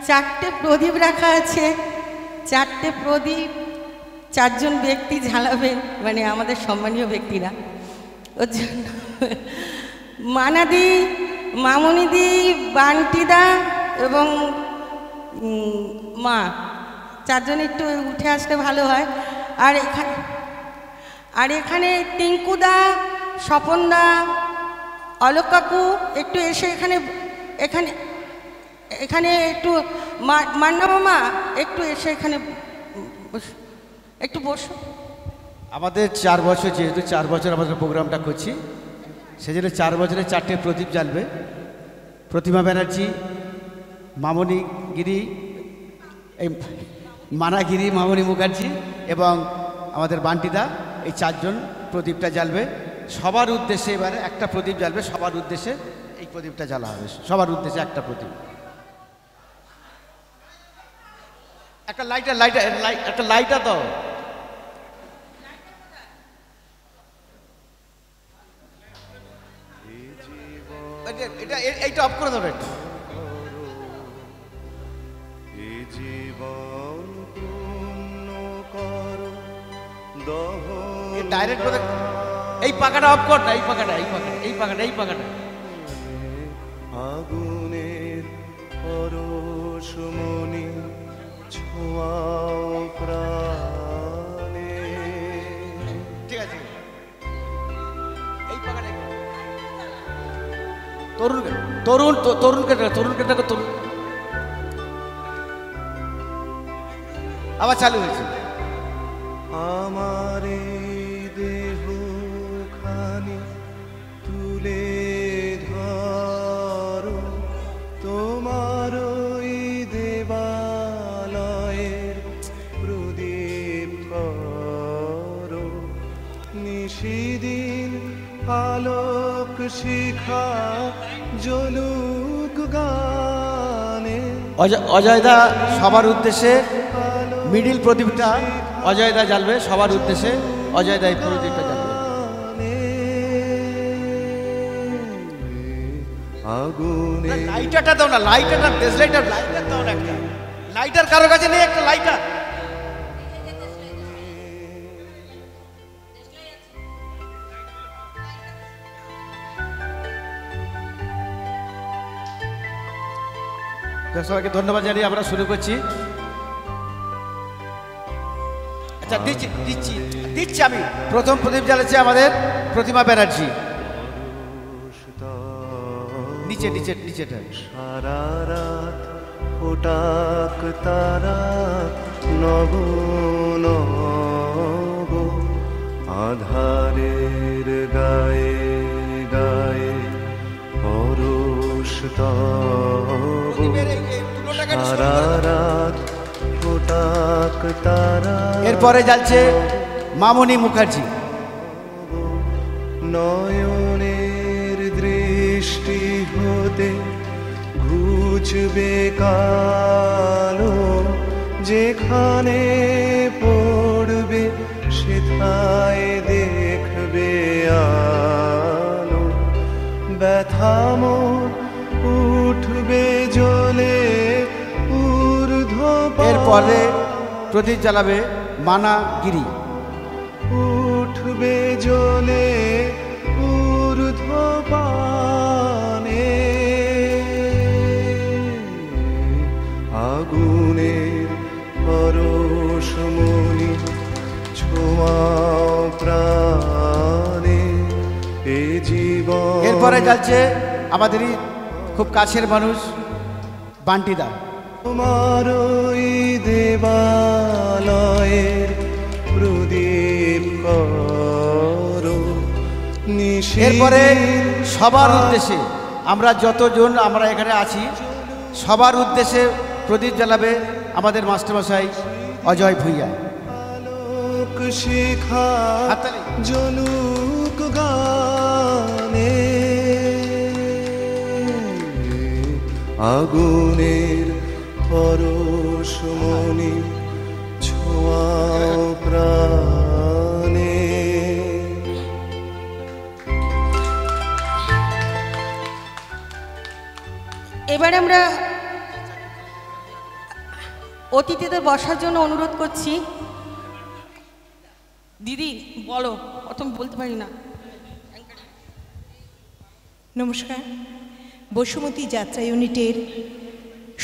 চারটে প্রদীপ রাখা আছে, চারটে প্রদীপ চারজন ব্যক্তি জ্বালাবে, মানে আমাদের সম্মানীয় ব্যক্তিরা। ওর জন্য মানাদি, মামনিদি, বান্টিদা এবং মা চারজন একটু উঠে আসলে ভালো হয়। আর এখানে টিঙ্কুদা, স্বপনদা, অলোক কাকু একটু এসে এখানে এখানে এখানে একটু মান্না মামা একটু এসে এখানে একটু বসো। আমাদের 4 বছর, যেহেতু 4 বছর আমাদের প্রোগ্রামটা করছি, সেজন্য 4 বছরে 4টে প্রদীপ জ্বালবে। প্রতিমা ব্যানার্জি, মামনি গিরি, এই মানাগিরি, মামনি মুখার্জি এবং আমাদের বান্টিদা, এই 4 জন প্রদীপটা জ্বালবে। সবার উদ্দেশ্যে এবারে একটা প্রদীপ জ্বালবে, সবার উদ্দেশ্যে এই প্রদীপটা জ্বালা হবে, সবার উদ্দেশ্যে একটা প্রদীপ। একটা একটা লাইটার দাও। এইটা অফ করে দেবে একটু। ডাইরেক্ট এই পাখাটা অফ কর না, এই পাখাটা আগুনের পরশমণি ছোঁয়াও প্রাণে। ঠিক আছে, এই পাখাটা তরুণকে আবার চালু হয়েছে। আমার দেহ খানি তুলে ধরো, তোমার দেবালয়ের প্রদীপ করো, নিশিদিন আলোক শিখা জ্বলুক গানে। অজয়দা সবার উদ্দেশ্যে মিডিল প্রদীপটা অজয়দা জ্বালবে, সবার উদ্দেশ্যে অজয়দা এই প্রদীপটা জ্বালবে। আগুনে লাইটারটা দাও না, লাইটার দাও না, একটা লাইটার কারো কাছে নেই, একটা লাইটার। সবাইকে ধন্যবাদ জানিয়ে আমরা শুরু করছি। আচ্ছা, দিচ্ছি আমি। প্রথম প্রদীপ জ্বালাচ্ছে আমাদের প্রতিমা ব্যানার্জি। নিচেটা সারা রাত ফোটাক তারা নব নব, আধারের গায়ে গায়ে পরশ তব। সারা রাত ফোটাক তারা। এরপরে জ্বালছে মামনি মুখার্জি। নয়নের দৃষ্টি হতে ঘুচবে কালো, যেখানে পড়বে সেথায় দেখবে আলো। ব্যথা মোর উঠবে জ্বলে ঊর্ধ্ব। এরপরে প্রদীপ জ্বালাবে মানাগিরি। উঠবে জ্বলে ঊর্ধ্ব পানে, আগুনের পরশমণি ছোঁয়াও প্রাণে এ জীবন। এরপরে জ্বালছে আমাদেরই খুব কাছের মানুষ বান্টিদা। তোমার দেবালয়ের প্রদীপ করো, এরপরে সবার উদ্দেশ্যে আমরা যতজন আমরা এখানে আছি সবার উদ্দেশ্যে প্রদীপ জ্বালাবে আমাদের মাস্টারমশাই অজয় ভূঁইয়া। আলোক শিখা জ্বলুক গানে, আগুনের পরশমণি ছোঁয়াও প্রাণে। এবার আমরা অতিথিদের বসার জন্য অনুরোধ করছি। দিদি বলো, অত বলতে পারি না। নমস্কার। বসুমতী যাত্রা ইউনিটের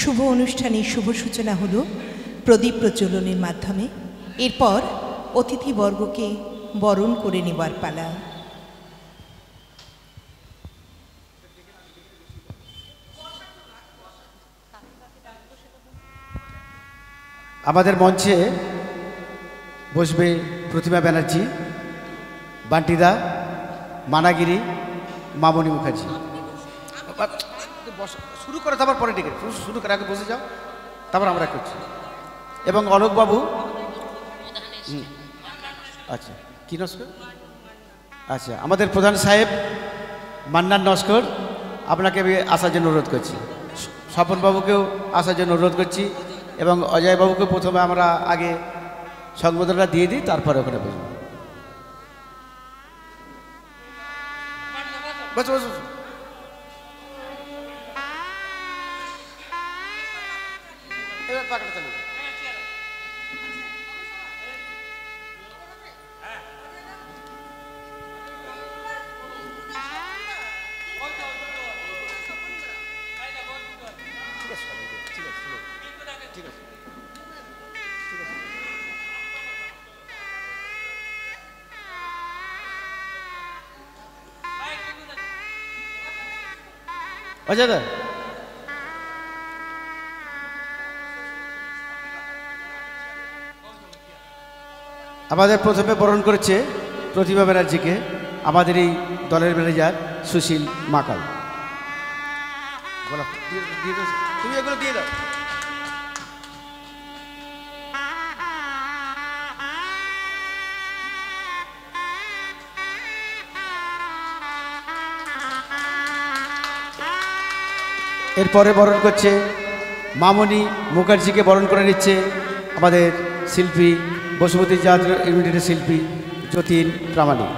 শুভ অনুষ্ঠানের শুভ সূচনা হলো প্রদীপ প্রজ্বলনের মাধ্যমে। এরপর অতিথিবর্গকে বরণ করে নেবার পালা। আমাদের মঞ্চে বসবে প্রতিমা ব্যানার্জি, বান্টিদা, মানাগিরি, মামনি মুখার্জি। শুরু করে তারপর পরে ডেকে শুরু করে আগে বসে যাও, তারপর আমরা করছি। এবং অলোকবাবু, আচ্ছা কি নস্কর, আচ্ছা আমাদের প্রধান সাহেব মান্নান নস্কর, আপনাকে আমি আসার জন্য অনুরোধ করছি। স্বপনবাবুকেও আসার জন্য অনুরোধ করছি এবং অজয়বাবুকে প্রথমে আমরা আগে সংবোধনটা দিয়ে দিই, তারপরে ওখানে বসবো। বসো বসো। এবার পাকাটা চালু। অজয় দা, আমাদের প্রথমে বরণ করেছে প্রতিমা ব্যানার্জিকে আমাদের এই দলের ম্যানেজার সুশীল মাকাল। তুমি এগুলো দিয়ে দাও। এরপরে বরণ করছে মামনি মুখার্জিকে বরণ করে নিচ্ছে আমাদের শিল্পী বসুমতী যাত্রা ইউনিটের শিল্পী যতীন প্রামাণিক।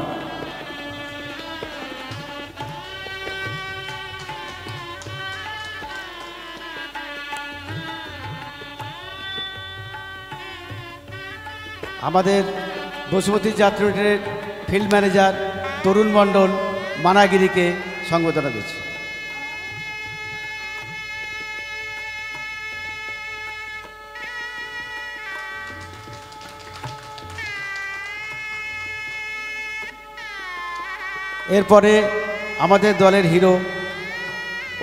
আমাদের বসুমতী যাত্রা ইউনিটের ফিল্ড ম্যানেজার তরুণ মণ্ডল মানাগিরিকে সংবর্ধনা দিচ্ছে। এরপরে আমাদের দলের হিরো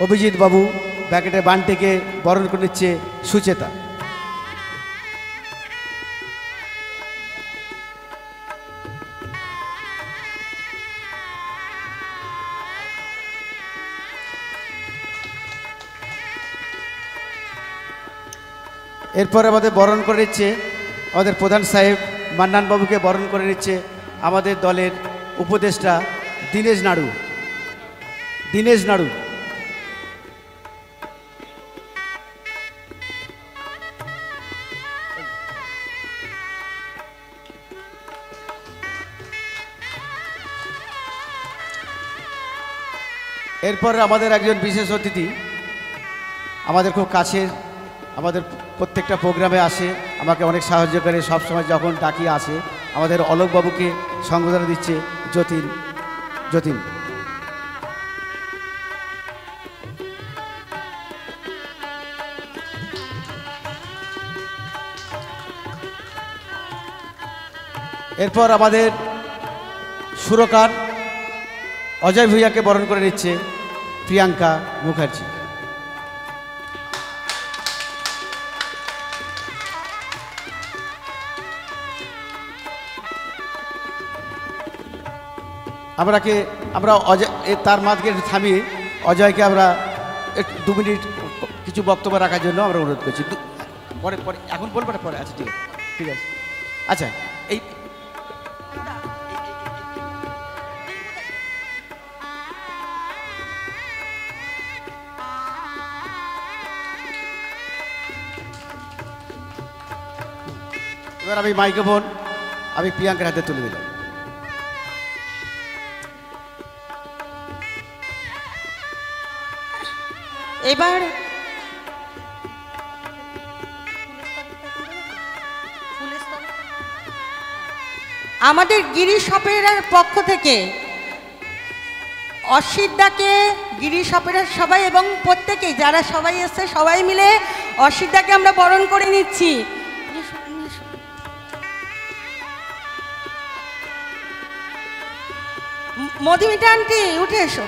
অভিজিৎ বাবু ব্যাকেটে বান্টিকে বরণ করে নিচ্ছে সুচেতা। এরপরে আমাদের বরণ করে নিচ্ছে আমাদের প্রধান সাহেব মান্নান বাবুকে বরণ করে নিচ্ছে আমাদের দলের উপদেষ্টা দীনেশ নাড়ু। দীনেশ নাড়ু এরপর আমাদের একজন বিশেষ অতিথি আমাদের খুব কাছের, আমাদের প্রত্যেকটা প্রোগ্রামে আসে, আমাকে অনেক সাহায্য করে, সবসময় যখন ডাকি আসে, আমাদের অলোকবাবুকে সংবর্ধনা দিচ্ছে যতীন। যতীন এরপর আমাদের সুরকার অজয় ভূঁইয়াকে বরণ করে নিচ্ছে প্রিয়াঙ্কা মুখার্জি। আমরা অজয় তার মাঝখানে থামিয়ে অজয়কে আমরা একটু 2 মিনিট কিছু বক্তব্য রাখার জন্য আমরা অনুরোধ করছি। পরে পরে এখন বলবো না পরে? আচ্ছা ঠিক আছে, ঠিক আছে। আচ্ছা এই এবার আমি মাইক্রোফোন আমি প্রিয়াঙ্কার হাতে তুলে দিলাম। এবার আমাদের গিরিশ অপেরার পক্ষ থেকে অসিতদাকে, গিরিশ অপেরার সবাই এবং প্রত্যেকেই যারা সবাই এসছে সবাই মিলে অসিতদাকে আমরা বরণ করে নিচ্ছি। মধুমিতা আন্টি উঠে এসো।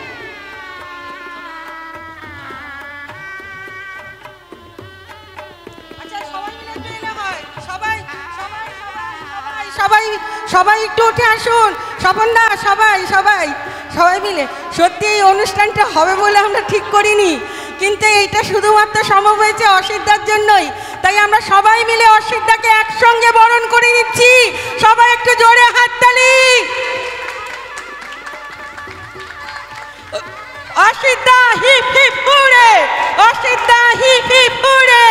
আচ্ছা সবাই মিলে একটু এলে হয়। সবাই সবাই সবাই সবাই সবাই সবাই একটু উঠে আসুন। স্বপনদা সবাই সবাই সবাই মিলে। সত্যি এই অনুষ্ঠানটা হবে বলে আমরা ঠিক করিনি, কিন্তু এইটা শুধুমাত্র সম্ভব হয়েছে অসিতদার জন্যই। তাই আমরা সবাই মিলে অসিতদাকে একসঙ্গে বরণ করে নিচ্ছি। সবাই একটু জোরে হাততালি। অসিতদা হিপ হিপ হুরে, অসিতদা হিপ হিপ হুরে,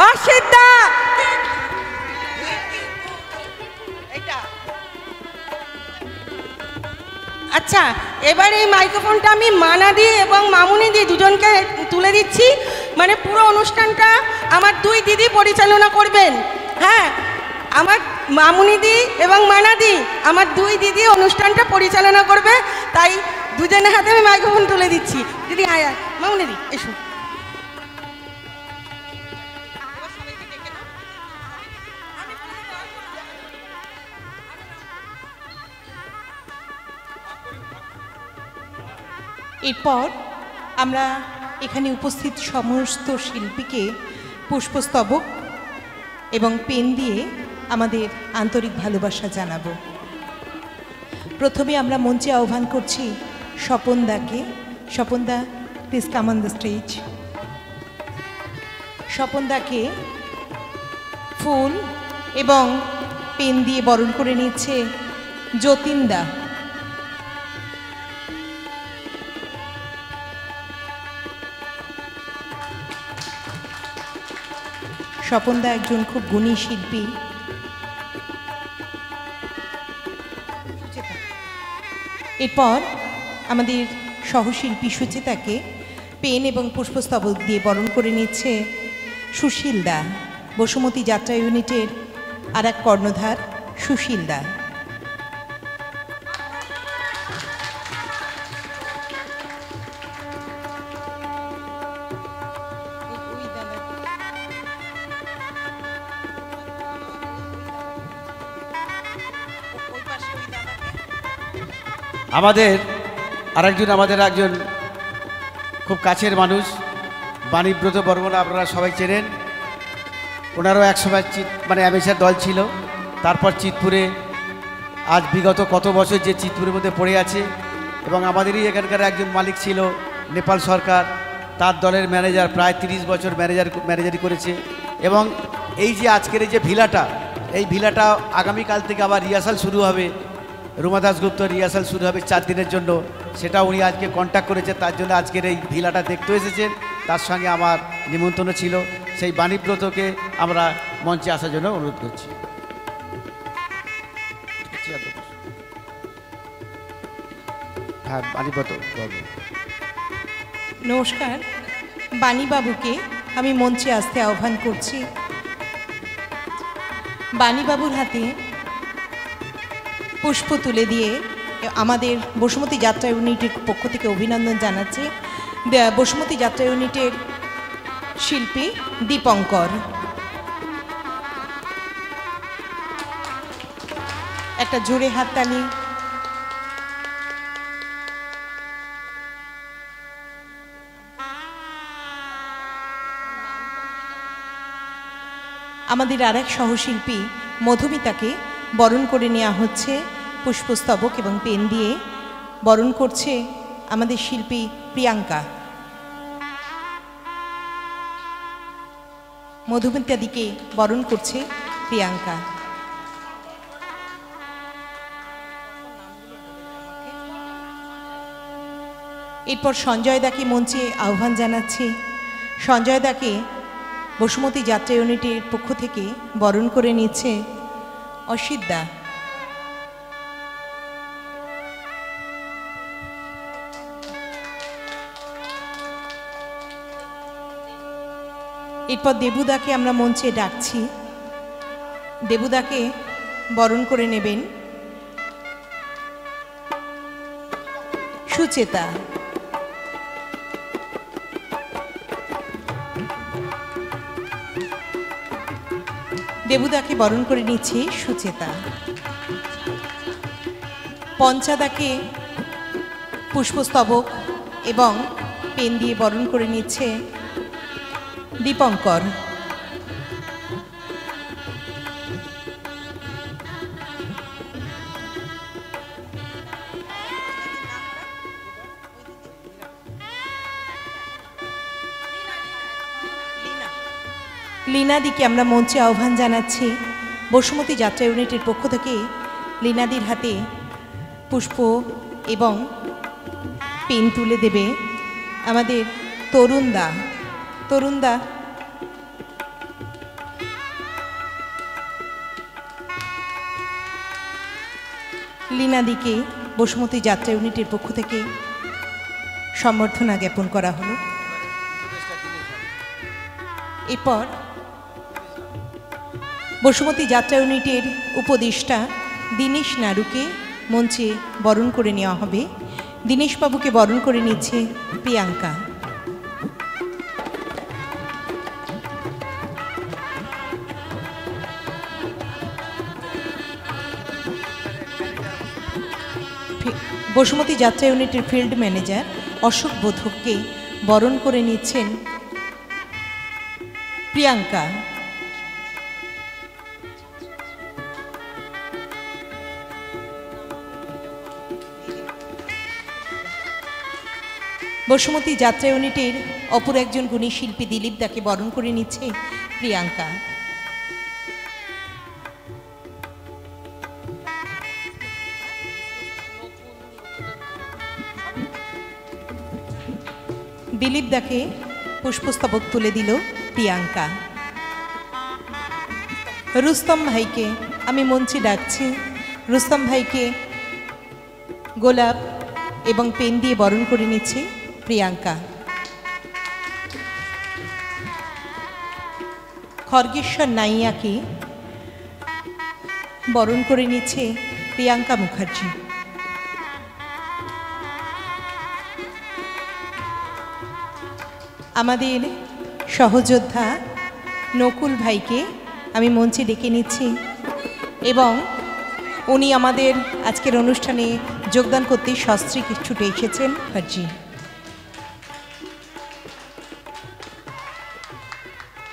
অসিতদা। আচ্ছা, এবার এই মাইক্রোফোনটা আমি মানাদি এবং মামুনিদি দুজনকে তুলে দিচ্ছি। মানে পুরো অনুষ্ঠানটা আমার দুই দিদি পরিচালনা করবেন। হ্যাঁ, আমার মামুনিদি এবং মানাদি, আমার দুই দিদি অনুষ্ঠানটা পরিচালনা করবে। তাই দুজনের হাতে আমি মাইক্রোফোন তুলে দিচ্ছি। দিদি আয় আয়, মামুনিদি এসো। এরপর আমরা এখানে উপস্থিত সমস্ত শিল্পীকে পুষ্পস্তবক এবং পেন দিয়ে আমাদের আন্তরিক ভালোবাসা জানাবো। প্রথমে আমরা মঞ্চে আহ্বান করছি স্বপনদাকে। স্বপনদা, please come on the stage. স্বপনদাকে ফুল এবং পেন দিয়ে বরণ করে নিচ্ছে যতীনদা। স্বপনদা একজন খুব গুণী শিল্পী। এরপর আমাদের সহশিল্পী সুচিতাকে পেন এবং পুষ্পস্তবক দিয়ে বরণ করে নিচ্ছে সুশীলদা, বসুমতী যাত্রা ইউনিটের আর এক কর্ণধার সুশীলদা। আমাদের একজন খুব কাছের মানুষ বাণীব্রত বর্মন, আপনারা সবাই চেনেন। ওনারও একসময় অ্যামেচার দল ছিল। তারপর চিতপুরে আজ বিগত কত বছর যে চিতপুরের মধ্যে পড়ে আছে, এবং আমাদেরই এখানকার একজন মালিক ছিল নেপাল সরকার, তার দলের ম্যানেজার, প্রায় 30 বছর ম্যানেজারি করেছে। এবং এই যে আজকের এই যে ভিলাটা, এই ভিলাটা আগামীকাল থেকে আবার রিহার্সাল শুরু হবে। রুমা দাশগুপ্ত রিহার্সাল শুরু হবে 4 দিনের জন্য। সেটা উনি আজকে কন্ট্যাক্ট করেছে, তার জন্য আজকের এই ভিলাটা দেখতে এসেছেন। তার সঙ্গে আমার নিমন্ত্রণ ছিল। সেই বাণীব্রতকে আমরা মঞ্চে আসার জন্য অনুরোধ করছি। হ্যাঁ, বাণীব্রত। নমস্কার, বাণীবাবুকে আমি মঞ্চে আসতে আহ্বান করছি। বাণীবাবুর হাতে পুষ্প তুলে দিয়ে আমাদের বসুমতী যাত্রা ইউনিটের পক্ষ থেকে অভিনন্দন জানাচ্ছি বসুমতী যাত্রা ইউনিটের শিল্পী দীপঙ্কর। একটা জোরে হাততালি। আমাদের আর এক সহশিল্পী মধুমিতাকে বরণ করে নেওয়া হচ্ছে পুষ্পস্তবক এবং পেন দিয়ে। বরণ করছে আমাদের শিল্পী প্রিয়াঙ্কা। মধুমিতাদিকে বরণ করছে প্রিয়াঙ্কা। এরপর সঞ্জয় দাকে মঞ্চে আহ্বান জানাচ্ছি। সঞ্জয় দাকে বসুমতী যাত্রা ইউনিটের পক্ষ থেকে বরণ করে নিচ্ছে অসিত দা। এরপর দেবুদাকে আমরা মঞ্চে ডাকছি। দেবুদাকে বরণ করে নেবেন সুচেতা। দেবুদাকে বরণ করে নিচ্ছে সুচেতা। পঞ্চাদাকে পুষ্পস্তবক এবং পেন দিয়ে বরণ করে নিচ্ছে দীপঙ্কর। লীনাদিকে আমরা মঞ্চে আহ্বান জানাচ্ছি। বসুমতী যাত্রা ইউনিটের পক্ষ থেকে লীনাদির হাতে পুষ্প এবং পেন তুলে দেবে আমাদের তরুণদা। তরুণদা, লীনাদিকে বসুমতী যাত্রা ইউনিটের পক্ষ থেকে সম্বর্ধনা জ্ঞাপন করা হলো। এরপর বসুমতী যাত্রা ইউনিটের উপদেষ্টা দীনেশ নাড়ুকে মঞ্চে বরণ করে নেওয়া হবে। দীনেশবাবুকে বরণ করে নিচ্ছে প্রিয়াঙ্কা। বসুমতী যাত্রা ইউনিটের ফিল্ড ম্যানেজার অশোক বোধককে বরণ করে নিচ্ছেন প্রিয়াঙ্কা। বসুমতী যাত্রা ইউনিটের অপর একজন গুণী শিল্পী দিলীপ দাকে বরণ করে নিচ্ছে প্রিয়াঙ্কা। দিলীপ দাকে পুষ্পস্তবক তুলে দিল প্রিয়াঙ্কা। রুস্তম ভাইকে আমি মঞ্চে ডাকছি। রুস্তম ভাইকে গোলাপ এবং পেন দিয়ে বরণ করে নিচ্ছে প্রিয়াঙ্কা। খর্গেশ্বর নাইয়াকে বরণ করে নিচ্ছে প্রিয়াঙ্কা মুখার্জি। আমাদের সহযোদ্ধা নকুল ভাইকে আমি মঞ্চে ডেকে নিচ্ছি এবং উনি আমাদের আজকের অনুষ্ঠানে যোগদান করতে সস্ত্রীক ছুটে এসেছেন। মুখার্জি,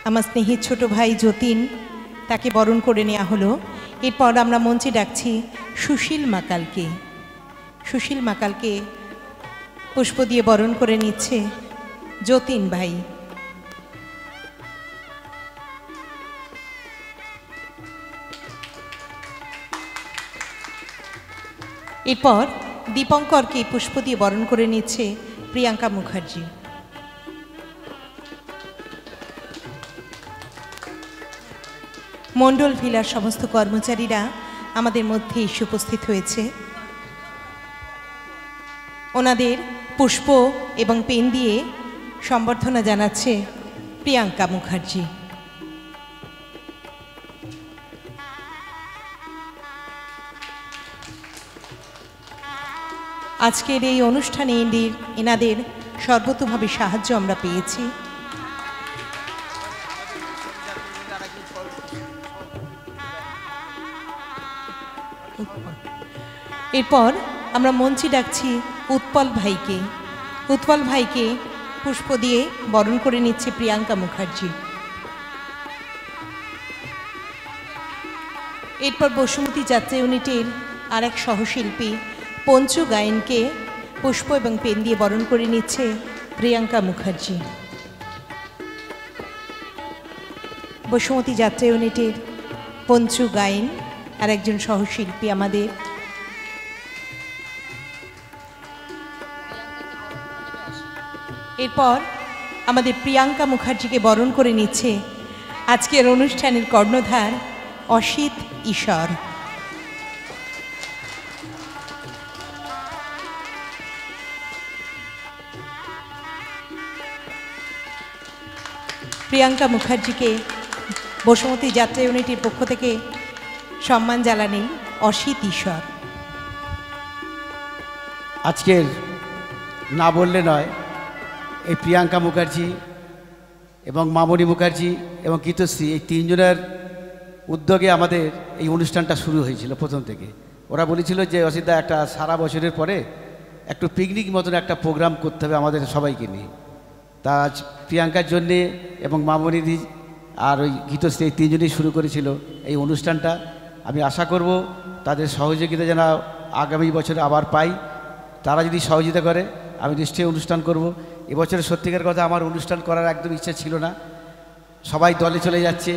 আমার স্নেহের ছোট ভাই যতীন, তাকে বরণ করে নেওয়া হলো। এরপর আমরা মঞ্চে ডাকছি সুশীল মাকালকে। সুশীল মাকালকে পুষ্প দিয়ে বরণ করে নিচ্ছে যতীন ভাই। এরপর দীপঙ্করকে পুষ্প দিয়ে বরণ করে নিচ্ছে প্রিয়াঙ্কা মুখার্জি। মণ্ডল ভিলার সমস্ত কর্মচারীরা আমাদের মধ্যে এসে উপস্থিত হয়েছে। ওনাদের পুষ্প এবং পেন দিয়ে সম্বর্ধনা জানাচ্ছে প্রিয়াঙ্কা মুখার্জি। আজকের এই অনুষ্ঠানে এনাদের সর্বতোভাবে সাহায্য আমরা পেয়েছি। এরপর আমরা মঞ্চে ডাকছি উৎপল ভাইকে। উৎপল ভাইকে পুষ্প দিয়ে বরণ করে নিচ্ছে প্রিয়াঙ্কা মুখার্জি। এরপর বসুমতী যাত্রা ইউনিটের আর এক সহশিল্পী পঞ্চু গায়েনকে পুষ্প এবং পেন দিয়ে বরণ করে নিচ্ছে প্রিয়াঙ্কা মুখার্জি। বসুমতী যাত্রা ইউনিটের পঞ্চু গায়েন আর একজন সহশিল্পী আমাদের। এরপর আমাদের প্রিয়াঙ্কা মুখার্জিকে বরণ করে নিচ্ছে আজকের অনুষ্ঠানের কর্ণধার অসিত ঈশ্বর। প্রিয়াঙ্কা মুখার্জিকে বসুমতী যাত্রা ইউনিটের পক্ষ থেকে সম্মান জানালেন অসিত ঈশ্বর। আজকের না বললে নয়, এই প্রিয়াঙ্কা মুখার্জি এবং মামনি মুখার্জি এবং গীতশ্রী এই তিনজনের উদ্যোগে আমাদের এই অনুষ্ঠানটা শুরু হয়েছিল প্রথম থেকে। ওরা বলেছিল যে অসিতদা একটা সারা বছরের পরে একটু পিকনিক মতন একটা প্রোগ্রাম করতে হবে আমাদের সবাইকে নিয়ে। তা আজ প্রিয়াঙ্কার জন্যে এবং মামনিদি আর ওই গীতশ্রী এই তিনজনেই শুরু করেছিল এই অনুষ্ঠানটা। আমি আশা করব তাদের সহযোগিতা যেন আগামী বছরে আবার পাই। তারা যদি সহযোগিতা করে আমি নিশ্চয়ই অনুষ্ঠান করব। এবছরে সত্যিকার কথা আমার অনুষ্ঠান করার একদম ইচ্ছা ছিল না, সবাই দলে চলে যাচ্ছে।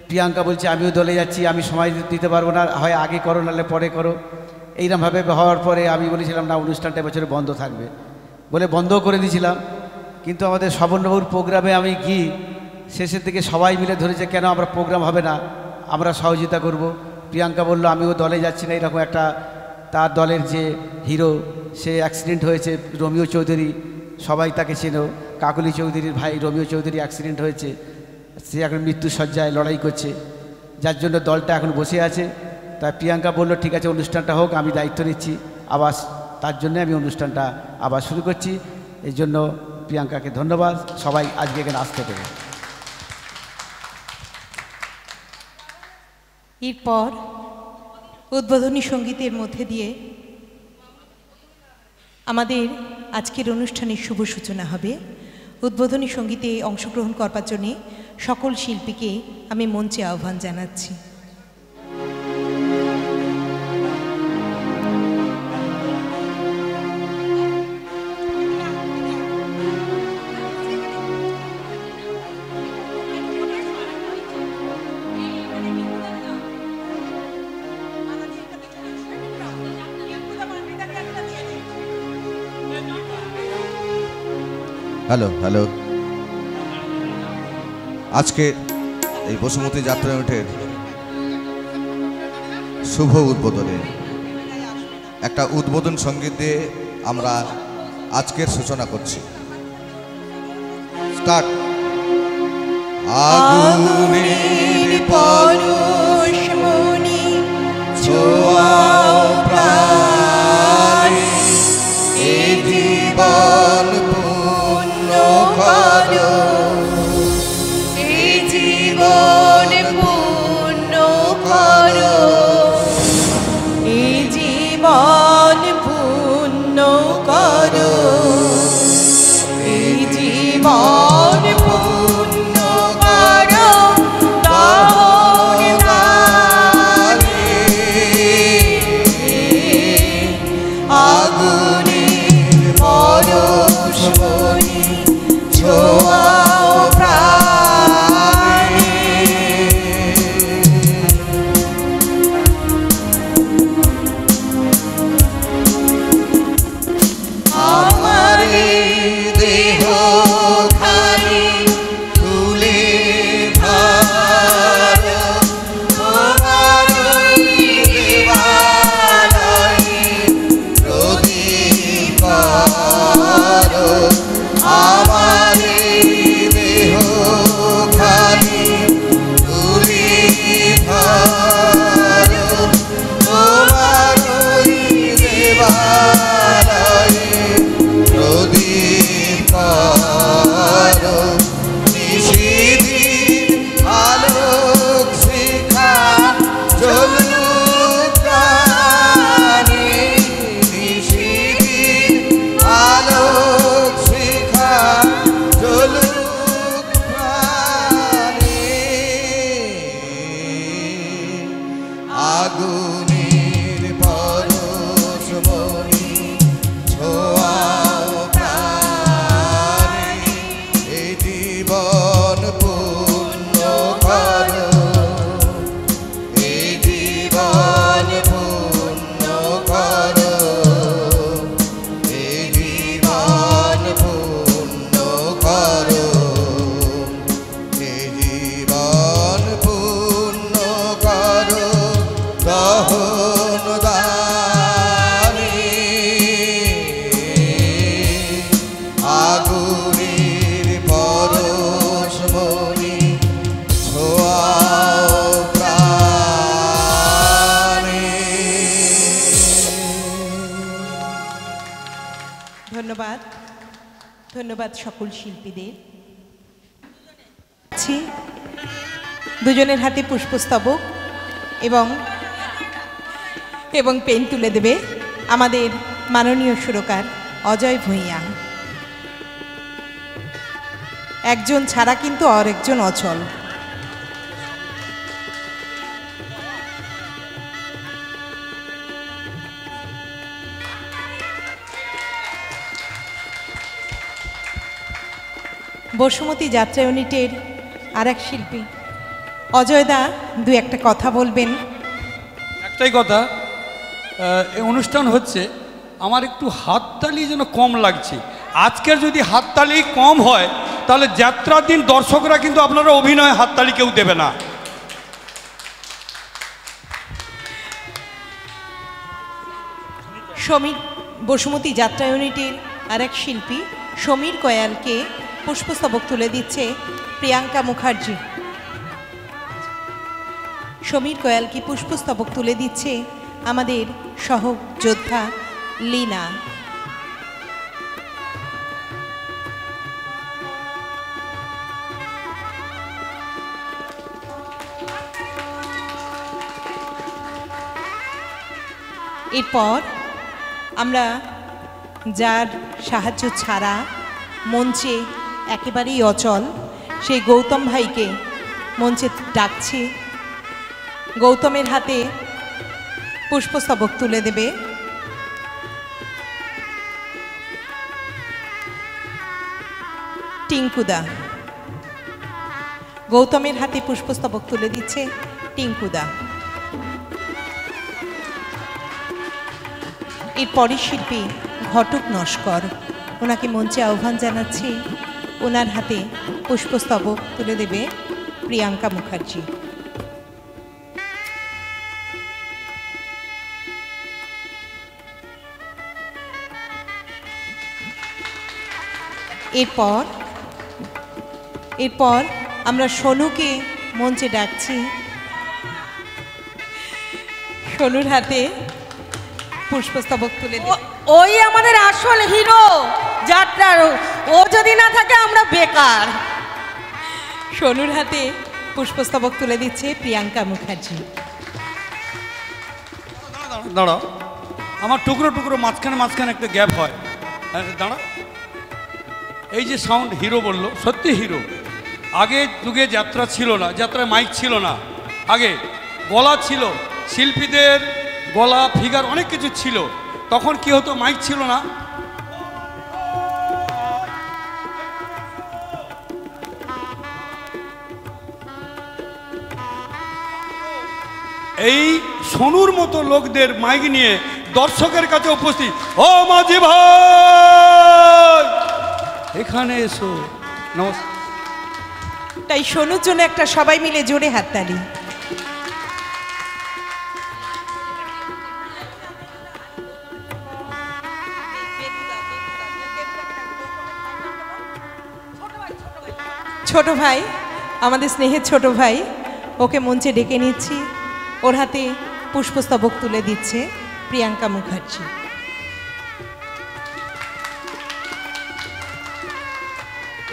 প্রিয়াঙ্কা বলছে আমিও দলে যাচ্ছি, আমি সময় দিতে পারবো না, হয় আগে করো নাহলে পরে করো। এইরকমভাবে হওয়ার পরে আমি বলেছিলাম না, অনুষ্ঠানটা এবছরে বন্ধ থাকবে বলে বন্ধও করে দিয়েছিলাম। কিন্তু আমাদের স্বর্ণবাবুর প্রোগ্রামে আমি গিয়ে শেষের দিকে সবাই মিলে ধরেছে কেন আমরা প্রোগ্রাম হবে না, আমরা সহযোগিতা করব। প্রিয়াঙ্কা বলল আমিও দলে যাচ্ছি না, এরকম একটা তার দলের যে হিরো সে অ্যাক্সিডেন্ট হয়েছে, রোমিও চৌধুরী, সবাই তাকে চেনো, কাকলি চৌধুরীর ভাই রোমিও চৌধুরী অ্যাক্সিডেন্ট হয়েছে, সে এখন মৃত্যুসজ্জায় লড়াই করছে, যার জন্য দলটা এখন বসে আছে। তাই প্রিয়াঙ্কা বলল ঠিক আছে অনুষ্ঠানটা হোক, আমি দায়িত্ব নিচ্ছি আবার, তার জন্য আমি অনুষ্ঠানটা আবার শুরু করছি। এই জন্য প্রিয়াঙ্কাকে ধন্যবাদ, সবাই আজকে এখানে আসতে পেরে। এরপর উদ্বোধনী সঙ্গীতের মধ্যে দিয়ে আমাদের আজকের অনুষ্ঠানের শুভ সূচনা হবে। উদ্বোধনী সঙ্গীতে অংশগ্রহণ করবার জন্য সকল শিল্পীকে আমি মঞ্চে আহ্বান জানাচ্ছি। হ্যালো হ্যালো, আজকে এই বসুমতী যাত্রা ইউনিটের শুভ উদ্বোধনে একটা উদ্বোধন সঙ্গীত দিয়ে আমরা আজকের সূচনা করছি। স্টার্ট। আগুনের পরশমণি ছোঁয়াও প্রাণে, এই জীবন পূর্ণ করো, এই জীবন পূর্ণ করো, এই জীবন পূর্ণ করো, এই জীবন পূর্ণ করো, দাও ধন্যবাদ সকল শিল্পীদের। দুজনের হাতে পুষ্পস্তবক এবং পেন তুলে দেবে আমাদের মাননীয় সুরকার অজয় ভূঁইয়া। একজন ছাড়া কিন্তু আর একজন অচল। বসুমতী যাত্রা ইউনিটের আর এক শিল্পী অজয়দা দু একটা কথা বলবেন। একটাই কথা, এই অনুষ্ঠান হচ্ছে, আমার একটু হাততালি যেন কম লাগছে। আজকের যদি হাততালি কম হয় তাহলে যাত্রার দিন দর্শকরা কিন্তু আপনারা অভিনয় হাততালি কেউ দেবে না। সমীর বসুমতী যাত্রা ইউনিটের আর এক শিল্পী সমীর কয়ালকে পুষ্পস্তবক তুলে দিচ্ছে প্রিয়াঙ্কা মুখার্জি। সমীর কয়ালকে পুষ্পস্তবক তুলে দিচ্ছে আমাদের সহযোদ্ধা লীনা। এরপর আমরা যার সাহায্য ছাড়া মঞ্চে একেবারেই অচল সেই গৌতম ভাইকে মঞ্চে ডাকছি। গৌতমের হাতে পুষ্পস্তবক তুলে দেবে টিঙ্কুদা। গৌতমের হাতে পুষ্পস্তবক তুলে দিচ্ছে টিঙ্কুদা। এরপরের শিল্পী ঘটক নস্কর, ওনাকে মঞ্চে আহ্বান জানাচ্ছি। ওনার হাতে পুষ্পস্তবক তুলে দেবে প্রিয়াঙ্কা মুখার্জি। এরপর আমরা সোনুকে মঞ্চে ডাকছি। সোনুর হাতে পুষ্পস্তবক তুলে দেবে। ওই আমাদের আসল হিরো যাত্রার, ও যদি না থাকে আমরা বেকার। সোনুর হাতে পুষ্পস্তবক তুলে দিচ্ছে প্রিয়াঙ্কা মুখার্জি। দাঁড়া, আমার টুকরো টুকরো মাঝখানে একটা গ্যাপ হয়। দাঁড়া, এই যে সাউন্ড হিরো বললো, সত্যি হিরো। আগে যুগে যাত্রা ছিল না, যাত্রায় মাইক ছিল না, আগে গলা ছিল, শিল্পীদের গলা ফিগার অনেক কিছু ছিল। তখন কি হতো, মাইক ছিল না, এই সোনুর মতো লোকদের মাইক নিয়ে দর্শকের কাছে উপস্থিত, ও মাঝি ভাই এখানে এসো, নমস্কার। তাই সোনুর জন্য একটা সবাই মিলে জোরে হাততালি। ছোট ভাই, আমাদের স্নেহের ছোট ভাই, ওকে মঞ্চে ডেকে নিচ্ছি। ওর হাতে পুষ্পস্তবক তুলে দিচ্ছে প্রিয়াঙ্কা মুখার্জি।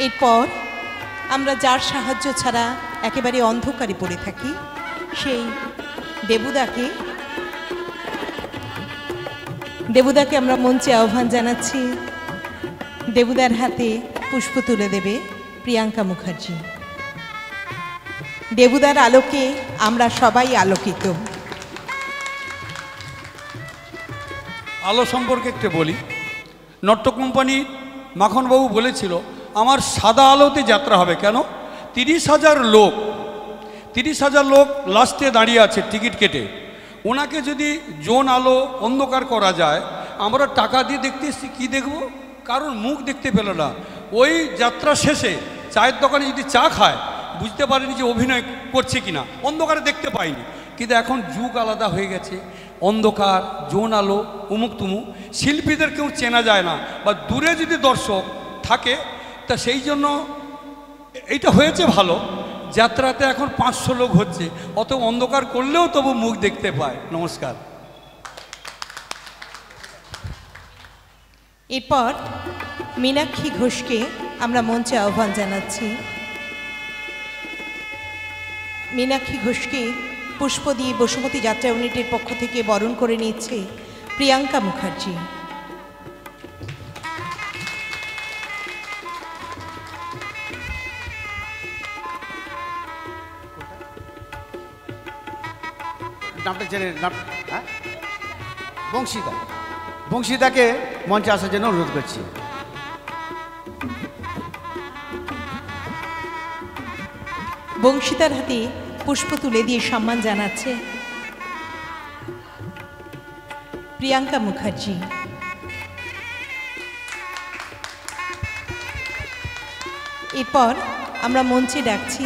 এরপর আমরা যার সাহায্য ছাড়া একেবারে অন্ধকারে পড়ে থাকি সেই দেবুদাকে আমরা মঞ্চে আহ্বান জানাচ্ছি। দেবুদার হাতে পুষ্প তুলে দেবে প্রিয়াঙ্কা মুখার্জি। দেবুদার আলোকে আমরা সবাই আলোকিত। আলো সম্পর্কে একটু বলি। নট্য কোম্পানি মাখনবাবু বলেছিল আমার সাদা আলোতে যাত্রা হবে। কেন? 30,000 লোক লাস্টে দাঁড়িয়ে আছে টিকিট কেটে। ওনাকে যদি জোন আলো অন্ধকার করা যায়, আমরা টাকা দিয়ে দেখতে এসেছি, কী দেখব? কারণ মুখ দেখতে পেল না। ওই যাত্রা শেষে চায়ের দোকানে যদি চা খায়, বুঝতে পারিনি যে অভিনয় করছে কিনা, অন্ধকারে দেখতে পাইনি। কিন্তু এখন যুগ আলাদা হয়ে গেছে, অন্ধকার, জোন আলো, উমুক তুমুক, শিল্পীদের কেউ চেনা যায় না, বা দূরে যদি দর্শক থাকে, তা সেই জন্য এইটা হয়েছে ভালো। যাত্রাতে এখন 500 লোক হচ্ছে, অত অন্ধকার করলেও তবু মুখ দেখতে পায়। নমস্কার। এরপর মীনাক্ষী ঘোষকে আমরা মঞ্চে আহ্বান জানাচ্ছি। মীনাক্ষী ঘোষকে পুষ্প দিয়ে বসুমতী যাত্রা ইউনিটের পক্ষ থেকে বরণ করে নিচ্ছে প্রিয়াঙ্কা মুখার্জি। নামটা জেনে নাম, হ্যাঁ, বংশীদা। বংশীদাকে মঞ্চে আসার জন্য অনুরোধ করছি। বংশীদার হাতে পুষ্প তুলে দিয়ে সম্মান জানাচ্ছে প্রিয়াঙ্কা মুখার্জি। এরপর আমরা মঞ্চে ডাকছি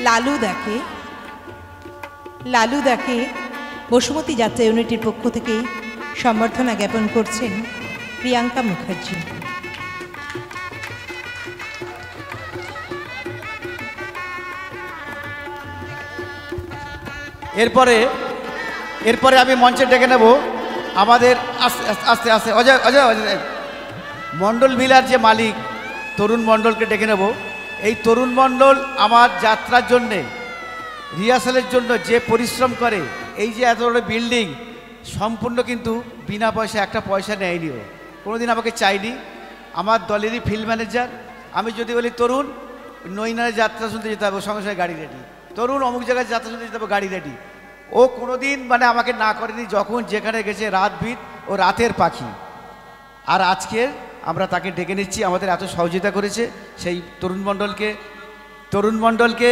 লালুদাকে। লালুদাকে বসুমতী যাত্রা ইউনিটের পক্ষ থেকে সম্বর্ধনা জ্ঞাপন করছেন প্রিয়াঙ্কা মুখার্জি। এরপরে আমি মঞ্চে ডেকে নেব আমাদের আস্তে আস্তে আস্তে অজয় অজয় অজয় মণ্ডল ভিলার যে মালিক তরুণ মণ্ডলকে ডেকে নেব। এই তরুণ মণ্ডল আমার যাত্রার জন্যে, রিহার্সালের জন্য যে পরিশ্রম করে, এই যে এত বড় বিল্ডিং সম্পূর্ণ কিন্তু বিনা পয়সা, একটা পয়সা নেয়নি, ও কোনোদিন আমাকে চাইনি। আমার দলেরই ফিল্ড ম্যানেজার। আমি যদি বলি তরুণ নৈনারে যাত্রা শুনতে যেতে হবে, সঙ্গে সঙ্গে গাড়ি রেডি। তরুণ অমুক জায়গায় যাত্রা শুনতে যেতে হবে, গাড়ি রেডি। ও কোনোদিন মানে আমাকে না করেনি, যখন যেখানে গেছে রাত ভিত, ও রাতের পাখি। আর আজকের আমরা তাকে ডেকে নিচ্ছি, আমাদের এত সহযোগিতা করেছে সেই তরুণ মণ্ডলকে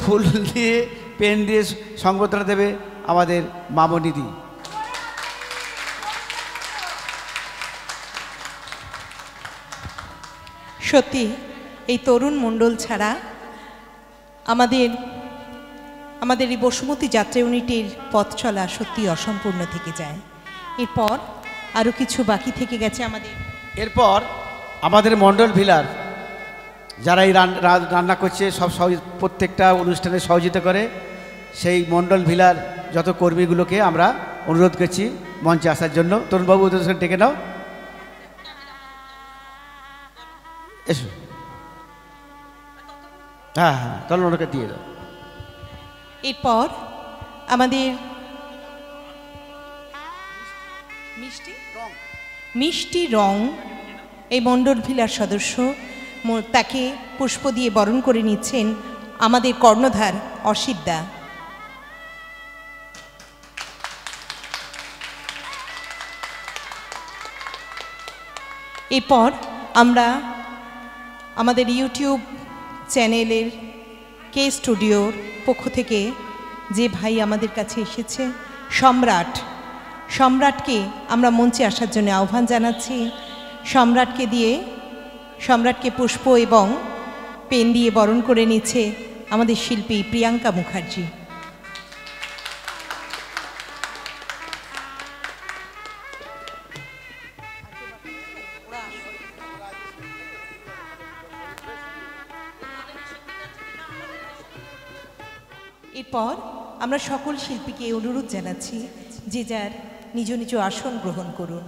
ফুল দিয়ে পেন দিয়ে সংবর্ধনা দেবে আমাদের মামনিদি। সত্যি এই তরুণ মণ্ডল ছাড়া আমাদের এই বসুমতী যাত্রা ইউনিটের পথ চলা সত্যি অসম্পূর্ণ থেকে যায়। এরপর আরও কিছু বাকি থেকে গেছে আমাদের। এরপর আমাদের মণ্ডল ভিলার যারা এই রান্না করছে, সব প্রত্যেকটা অনুষ্ঠানে সহযোগিতা করে, সেই মণ্ডল ভিলার যত কর্মীগুলোকে আমরা অনুরোধ করছি মঞ্চে আসার জন্য। তরুণবাবু ওদের সঙ্গে ডেকে নাও, এসো। হ্যাঁ হ্যাঁ, তাহলে ওনাকে দিয়ে দাও। এরপর আমাদের মিষ্টি রং এই মণ্ডল ভিলার সদস্য, তাকে পুষ্প দিয়ে বরণ করে নিচ্ছেন আমাদের কর্ণধার অসিত দা। এরপর আমরা আমাদের ইউটিউব চ্যানেলের কে স্টুডিওর পক্ষ থেকে যে ভাই আমাদের কাছে এসেছে, সম্রাটকে আমরা মঞ্চে আসার জন্য আহ্বান জানাচ্ছি। সম্রাটকে পুষ্প এবং পেন দিয়ে বরণ করে নিচ্ছে আমাদের শিল্পী প্রিয়াঙ্কা মুখার্জি। এরপর আমরা সকল শিল্পীকে অনুরোধ জানাচ্ছি যে যার নিজ নিজ আসন গ্রহণ করুন।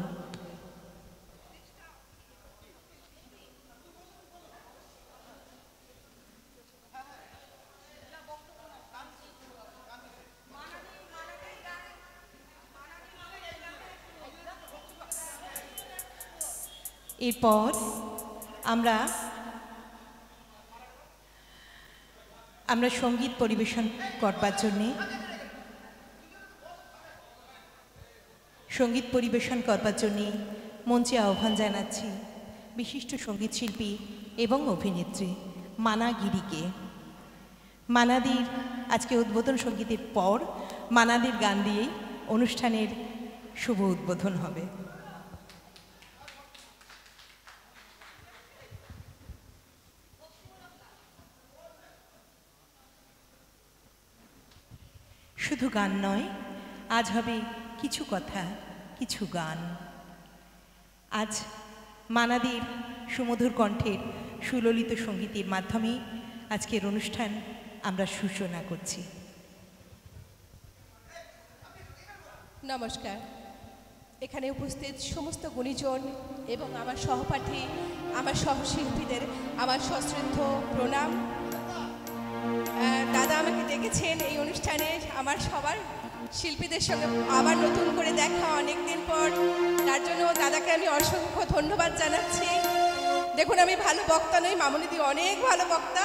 এরপর আমরা সঙ্গীত পরিবেশন করবার জন্যে মঞ্চে আহ্বান জানাচ্ছি বিশিষ্ট সঙ্গীত শিল্পী এবং অভিনেত্রী মানা গিরিকে। মানাদির আজকে উদ্বোধন সঙ্গীতের পর মানাদির গান দিয়েই অনুষ্ঠানের শুভ উদ্বোধন হবে। শুধু গান নয়, আজ হবে কিছু কথা, কিছু গান। আজ মানাদির সুমধুর কণ্ঠের সুললিত সঙ্গীতের মাধ্যমে আজকের অনুষ্ঠান আমরা সূচনা করছি। নমস্কার। এখানে উপস্থিত সমস্ত গুণীজন এবং আমার সহপাঠী, আমার সহশিল্পীদের আমার সশ্রদ্ধ প্রণাম। দাদা আমাকে ডেকেছেন এই অনুষ্ঠানে আমার সবার শিল্পীদের সঙ্গে আবার নতুন করে দেখা অনেক দিন পর, তার জন্য দাদাকে আমি অসংখ্য ধন্যবাদ জানাচ্ছি। দেখুন, আমি ভালো বক্তা নই, মামুনিদি অনেক ভালো বক্তা,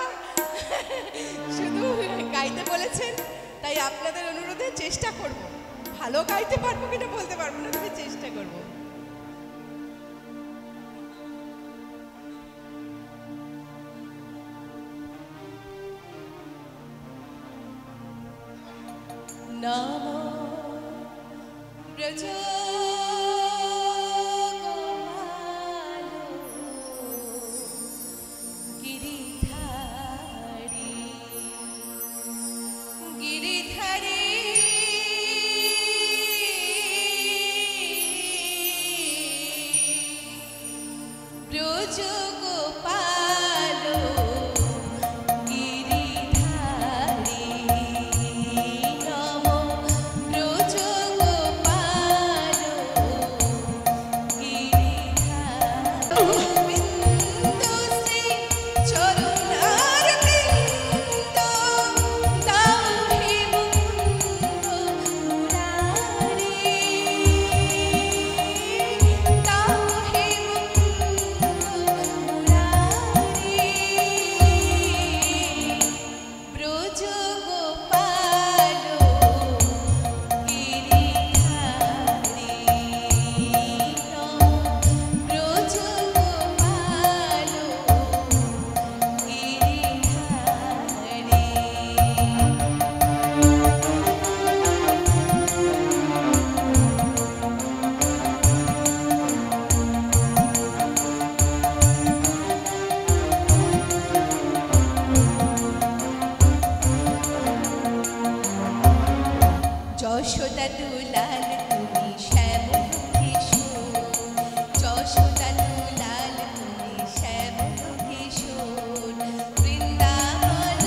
শুধু গাইতে বলেছেন, তাই আপনাদের অনুরোধে চেষ্টা করব। ভালো গাইতে পারবো কিনা বলতে পারবো না, তবে চেষ্টা করব। নমো ব্রজ গিরিধারী গিরিধারী ব্রজ গোপাল গিরিধারী নমো ব্রজ গোপাল গিরিধারী বিন্দু শ্রী চরণার বৃন্দ দাও হে মুকুন্দ মুরারি দাও হে মুকুন্দ মুরারি ব্রজ গোপাল গিরিধারী নমো ব্রজ গোপাল গিরিধারী। যশোদা দুলাল তুমি শ্যামল কিশোর, যশোদা দুলাল তুমি শ্যামল কিশোর, বৃন্দাবন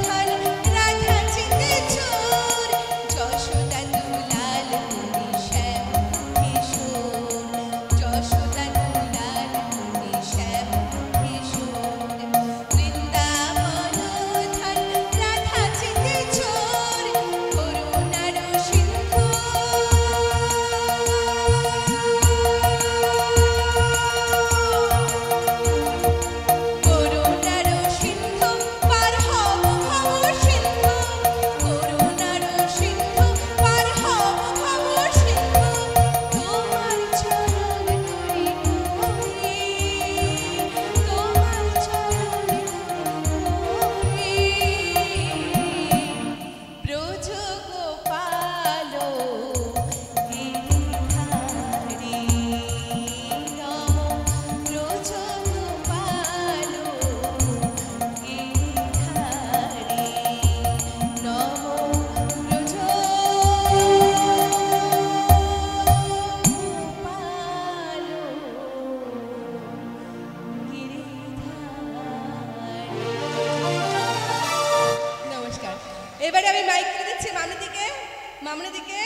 ধন রাধা চিতে চোর, যশোদা দুলাল তুমি শ্যামল কিশোর, যশোদা দুলাল তুমি শ্যামল কিশোর, বৃন্দাবন ধন রাধা চিতে চোর, করুণার সিন্ধু করুণার সিন্ধু পার হব ভব সিন্ধু, করুণার সিন্ধু পার হব ভব সিন্ধু, তোমার চরণ ধরি ধরি, তোমার চরণ ধরি ব্রজ গোপাল গিরিধারী নমো ব্রজ গোপাল গিরিধারী নমো ব্রজ গোপাল গিরিধারী। নমস্কার। এবারে আমি মাইক করে দিচ্ছি মামনিদিকে। মামনিদিকে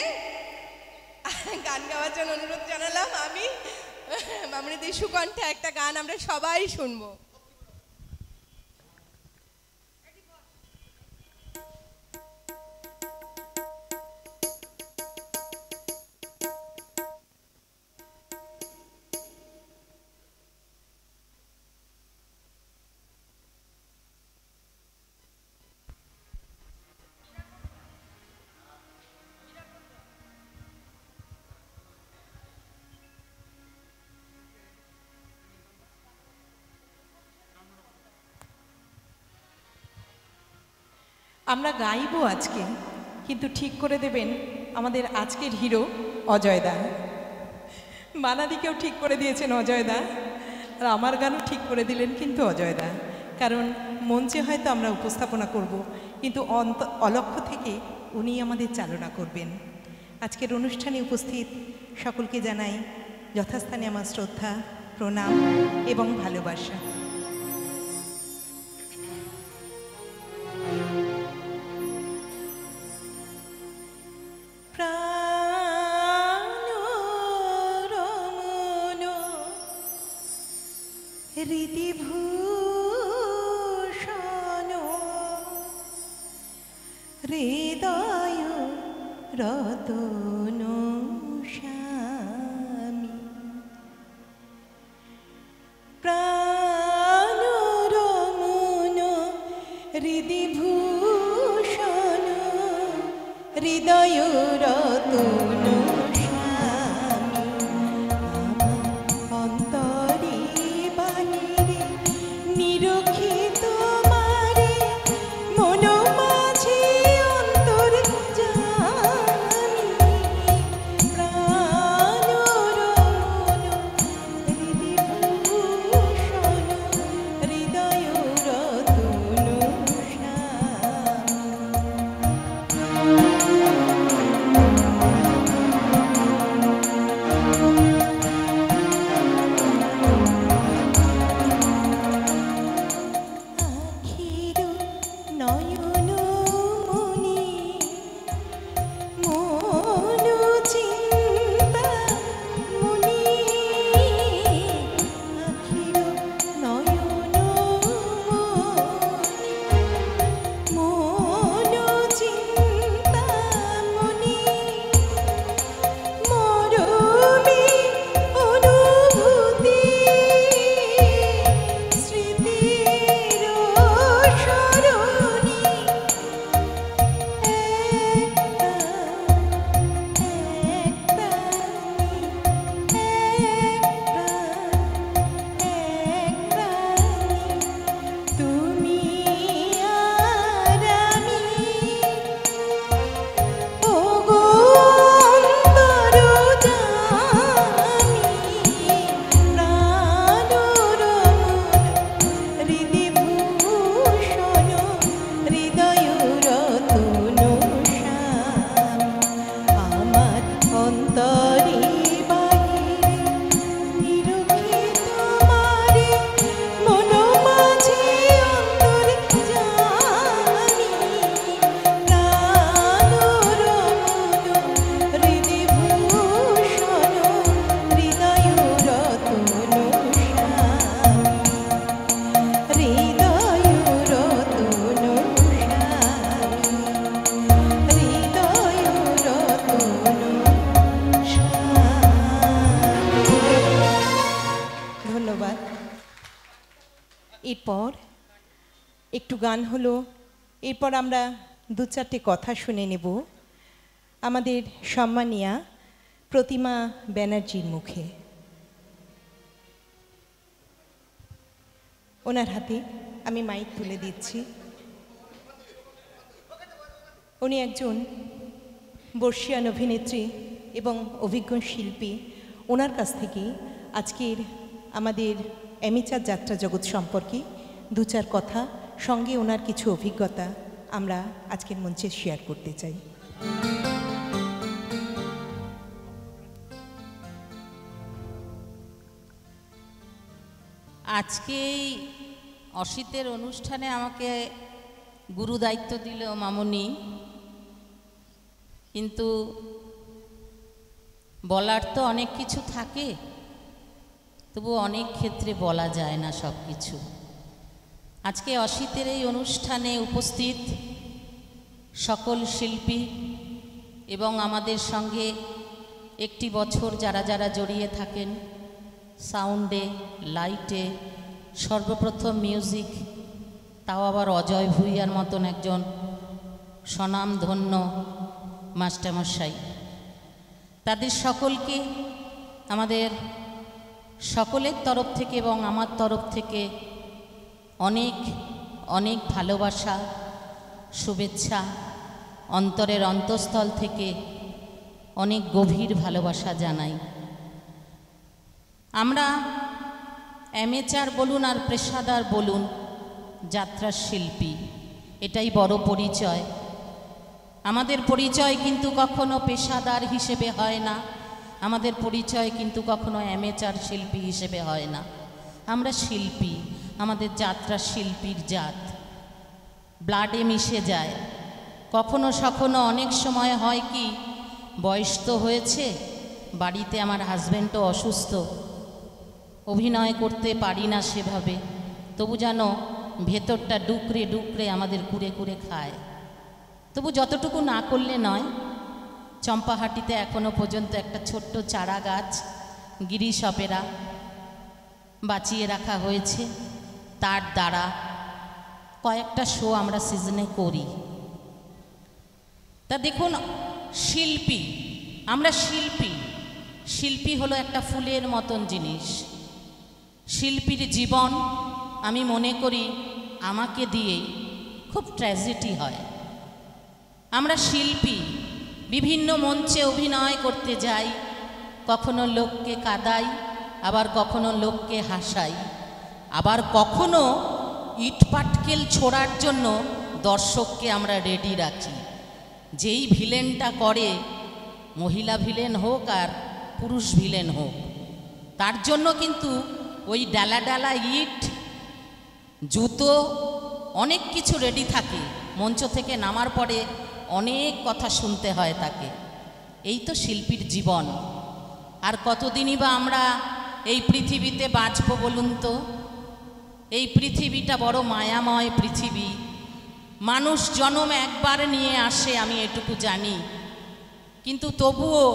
গান গাওয়ার জন্য অনুরোধ জানালাম আমি। মামনিদি সুকণ্ঠে একটা গান আমরা সবাই শুনবো। আমরা গাইবো আজকে, কিন্তু ঠিক করে দেবেন আমাদের আজকের হিরো অজয়দা। মানাদিকেও ঠিক করে দিয়েছেন অজয়দা, আর আমার গানও ঠিক করে দিলেন কিন্তু অজয়দা। কারণ মঞ্চে হয়তো আমরা উপস্থাপনা করব, কিন্তু অলক্ষ্য থেকে উনি আমাদের চালনা করবেন। আজকের অনুষ্ঠানে উপস্থিত সকলকে জানাই যথাস্থানে আমার শ্রদ্ধা, প্রণাম এবং ভালোবাসা। প্রাণ স্মৃতিভূষণ হৃদয় রতন স্বামী প্রাণরমণ হৃদিভূষণ হৃদয় রতন এরপর একটু গান হলো, এরপর আমরা দু চারটে কথা শুনে নেব আমাদের সম্মানিয়া প্রতিমা ব্যানার্জির মুখে। ওনার হাতে আমি মাইক তুলে দিচ্ছি। উনি একজন বর্ষিয়ান অভিনেত্রী এবং অভিজ্ঞ শিল্পী। ওনার কাছ থেকে আজকের আমাদের অ্যামেচার যাত্রা জগৎ সম্পর্কে দু চার কথা, সঙ্গে ওনার কিছু অভিজ্ঞতা আমরা আজকের মঞ্চে শেয়ার করতে চাই। আজকে এই অসিতের অনুষ্ঠানে আমাকে গুরু দায়িত্ব দিল মামনি, কিন্তু বলার তো অনেক কিছু থাকে, তবু অনেক ক্ষেত্রে বলা যায় না সব কিছু। আজকে অসিতের এই অনুষ্ঠানে উপস্থিত সকল শিল্পী এবং আমাদের সঙ্গে একটি বছর যারা যারা জড়িয়ে থাকেন, সাউন্ডে, লাইটে, সর্বপ্রথম মিউজিক, তাও আবার অজয় ভূঁইয়ার মতন একজন স্বনামধন্য মাস্টারমশাই, তাদের সকলকে আমাদের সকলের তরফ থেকে এবং আমার তরফ থেকে অনেক অনেক ভালোবাসা, শুভেচ্ছা, অন্তরের অন্তঃস্থল থেকে অনেক গভীর ভালোবাসা জানাই। আমরা অ্যামেচার বলুন আর পেশাদার বলুন, যাত্রার শিল্পী, এটাই বড় পরিচয়। আমাদের পরিচয় কিন্তু কখনো পেশাদার হিসেবে হয় না, আমাদের পরিচয় কিন্তু কখনো অ্যামেচার শিল্পী হিসেবে হয় না। আমরা শিল্পী, আমাদের যাত্রা শিল্পীর জাত, ব্লাডে মিশে যায়। কখনো সখনো অনেক সময় হয় কি, বয়স তো হয়েছে, বাড়িতে আমার হাজব্যান্ডও অসুস্থ, অভিনয় করতে পারি না সেভাবে, তবু যেন ভেতরটা ডুকরে ডুকরে আমাদের কুড়ে কুড়ে খায়। তবু যতটুকু না করলে নয়। চম্পাহাটিতে এখনও পর্যন্ত একটা ছোট্ট চারা গাছ গিরিশ অপেরা বাঁচিয়ে রাখা হয়েছে, তার দ্বারা কয়েকটা শো আমরা সিজনে করি। তা দেখুন, শিল্পী, আমরা শিল্পী, শিল্পী হলো একটা ফুলের মতন জিনিস। শিল্পীর জীবন আমি মনে করি আমাকে দিয়েই খুব ট্র্যাজেডি হয়। আমরা শিল্পী, বিভিন্ন মঞ্চে অভিনয় করতে যাই, কখনো লোককে কাঁদাই, আবার কখনো লোককে হাসাই, আবার কখনো ইটপাটকেল ছোড়ার জন্য দর্শককে আমরা রেডি রাখি। যেই ভিলেনটা করে, মহিলা ভিলেন হোক আর পুরুষ ভিলেন হোক, তার জন্য কিন্তু ওই ডালা ডালা ইট, জুতো, অনেক কিছু রেডি থাকে। মঞ্চ থেকে নামার পরে অনেক কথা শুনতে হয় তাকে। এই তো শিল্পীর জীবন। আর কতদিনই বা আমরা এই পৃথিবীতে বাঁচব বলুন তো? এই পৃথিবীটা বড় মায়াময় পৃথিবী। মানুষ জন্ম একবার নিয়ে আসে, আমি এটুকু জানি। কিন্তু তবুও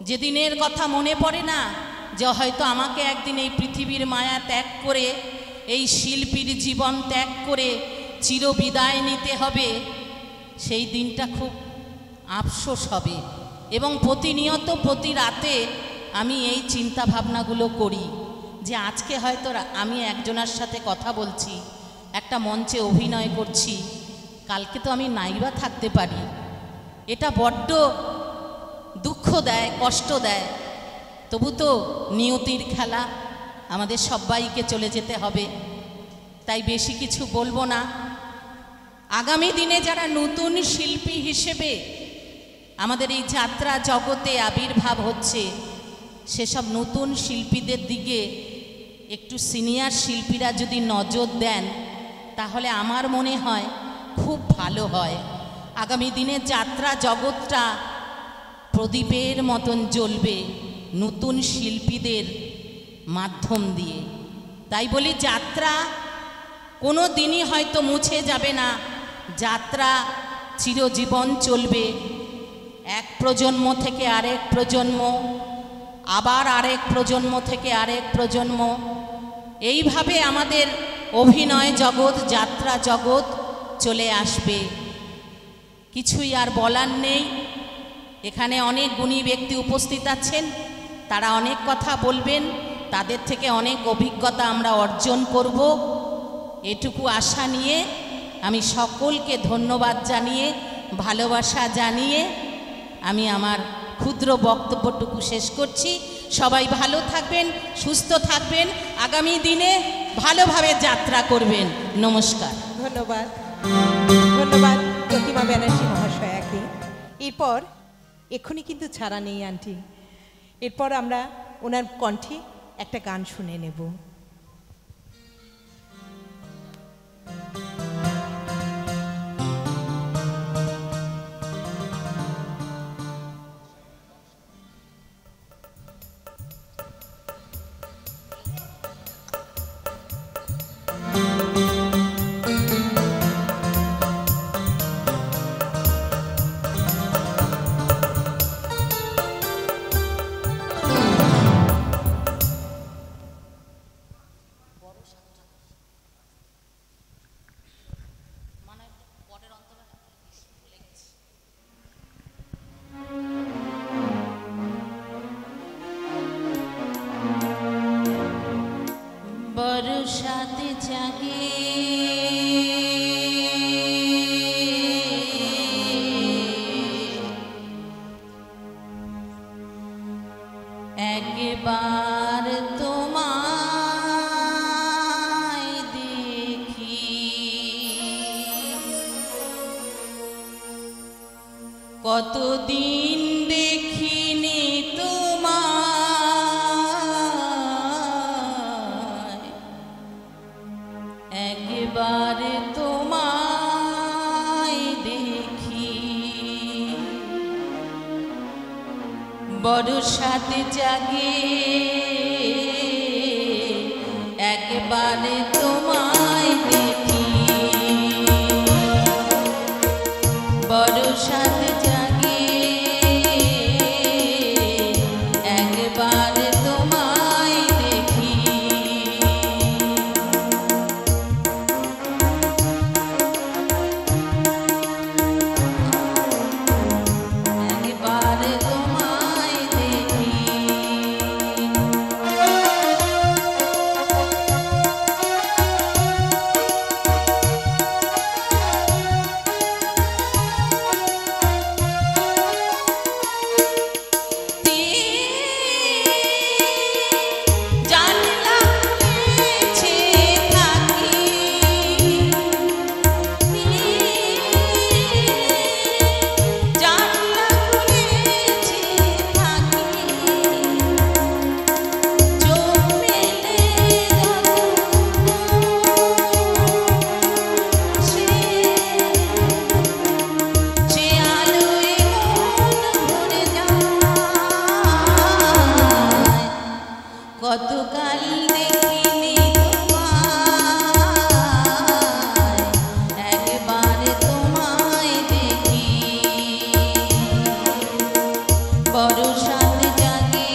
যেদিনের কথা মনে পড়ে না, যে হয়তো আমাকে একদিন এই পৃথিবীর মায়া ত্যাগ করে, এই শিল্পীর জীবন ত্যাগ করে চিরবিদায় নিতে হবে, সেই দিনটা খুব আফসোস হবে। এবং প্রতিনিয়ত প্রতি রাতে আমি এই চিন্তা ভাবনাগুলো করি যে আজকে হয়তো আমি একজনের সাথে কথা বলছি, একটা মঞ্চে অভিনয় করছি, কালকে তো আমি নাইবা থাকতে পারি। এটা বড্ড দুঃখ দেয়, কষ্ট দেয়। তবু তো নিয়তির খেলা, আমাদের সবাইকে চলে যেতে হবে। তাই বেশি কিছু বলবো না। আগামী দিনে যারা নতুন শিল্পী হিসেবে আমাদের এই যাত্রা জগতে আবির্ভাব হচ্ছে, সেসব নতুন শিল্পীদের দিকে একটু সিনিয়র শিল্পীরা যদি নজর দেন, তাহলে আমার মনে হয় খুব ভালো হয়। আগামী দিনে যাত্রা জগৎটা প্রদীপের মতন জ্বলবে নতুন শিল্পীদের মাধ্যম দিয়ে। তাই বলি, যাত্রা কোনো দিনই হয়তো মুছে যাবে না, যাত্রা চিরজীবন চলবে। এক প্রজন্ম থেকে আরেক প্রজন্ম, আবার আরেক প্রজন্ম থেকে আরেক প্রজন্ম, এইভাবে আমাদের অভিনয় জগৎ, যাত্রা জগৎ চলে আসবে। কিছুই আর বলার নেই। এখানে অনেক গুণী ব্যক্তি উপস্থিত আছেন, তারা অনেক কথা বলবেন, তাদের থেকে অনেক অভিজ্ঞতা আমরা অর্জন করব, এটুকু আশা নিয়ে আমি সকলকে ধন্যবাদ জানিয়ে, ভালোবাসা জানিয়ে আমি আমার ক্ষুদ্র বক্তব্যটুকু শেষ করছি। সবাই ভালো থাকবেন, সুস্থ থাকবেন, আগামী দিনে ভালোভাবে যাত্রা করবেন। নমস্কার। ধন্যবাদ, ধন্যবাদ প্রতিমা ব্যানার্জি মহাশয়াকে। এরপর এক্ষুনি কিন্তু ছাড়া নেই আন্টি, এরপর আমরা ওনার কণ্ঠে একটা গান শুনে নেব। বর্ষাতে জাগে একবার তোমায় দেখি, কতদিন দেখিনি তোমায়, একবার তোমায় দেখি। বর্ষাতে জাগে একবারে তোমায় দেখি বড় সাথ জাগে একবার তোমায় দেখি একবার তোমায় দেখি জানলা খুলেছে থাকি জানলা খুলেছে থাকি চোখ মেলে সে আলোয় মন ভরে যায় কতকাল দেখিনি তোমায় একবার তোমায় দেখি বড় সাথ জাগে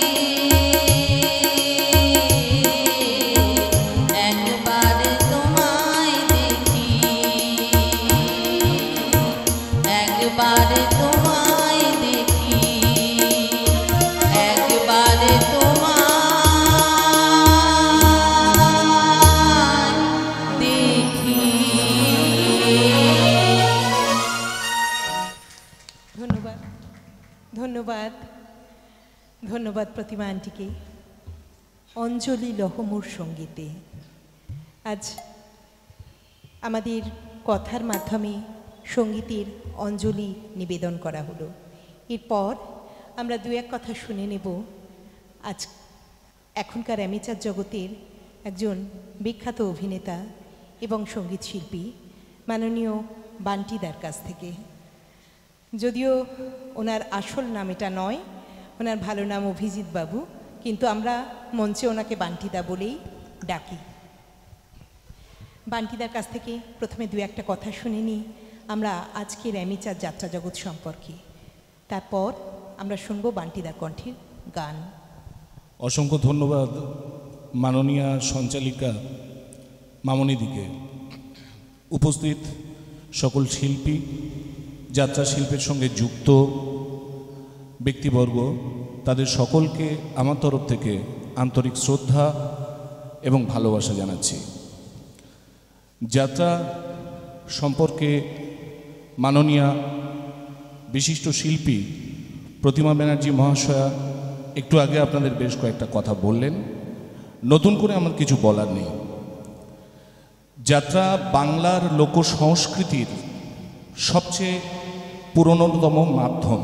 একবার তোমায় দেখি একবার তোমায় দেখি একবার তোমায় দেখি ধন্যবাদ ধন্যবাদ ধন্যবাদ প্রতিমা আন্টিকে। অঞ্জলি লহমুর সঙ্গীতে আজ আমাদের কথার মাধ্যমে সঙ্গীতের অঞ্জলি নিবেদন করা হলো। এরপর আমরা দু এক কথা শুনে নেব আজ এখনকার অ্যামেচার জগতের একজন বিখ্যাত অভিনেতা এবং সঙ্গীত শিল্পী মাননীয় বান্টিদার কাছ থেকে। যদিও ওনার আসল নাম এটা নয়, ওনার ভালো নাম অভিজিৎ বাবু, কিন্তু আমরা মঞ্চে ওনাকে বান্টিদা বলেই ডাকি। বান্টিদার কাছ থেকে প্রথমে দু একটা কথা শুনে নিই আমরা আজকের অ্যামেচার যাত্রা জগৎ সম্পর্কে, তারপর আমরা শুনবো বান্টিদার কণ্ঠের গান। অসংখ্য ধন্যবাদ মাননীয়া সঞ্চালিকা মামনিদিকে। উপস্থিত সকল শিল্পী, যাত্রা শিল্পের সঙ্গে যুক্ত ব্যক্তিবর্গ, তাদের সকলকে আমার তরফ থেকে আন্তরিক শ্রদ্ধা এবং ভালোবাসা জানাচ্ছি। যাত্রা সম্পর্কে মাননীয়া বিশিষ্ট শিল্পী প্রতিমা ব্যানার্জি মহাশয়া একটু আগে আপনাদের বেশ কয়েকটা কথা বললেন, নতুন করে আমার কিছু বলার নেই। যাত্রা বাংলার লোক সংস্কৃতির সবচেয়ে পুরনোতম মাধ্যম।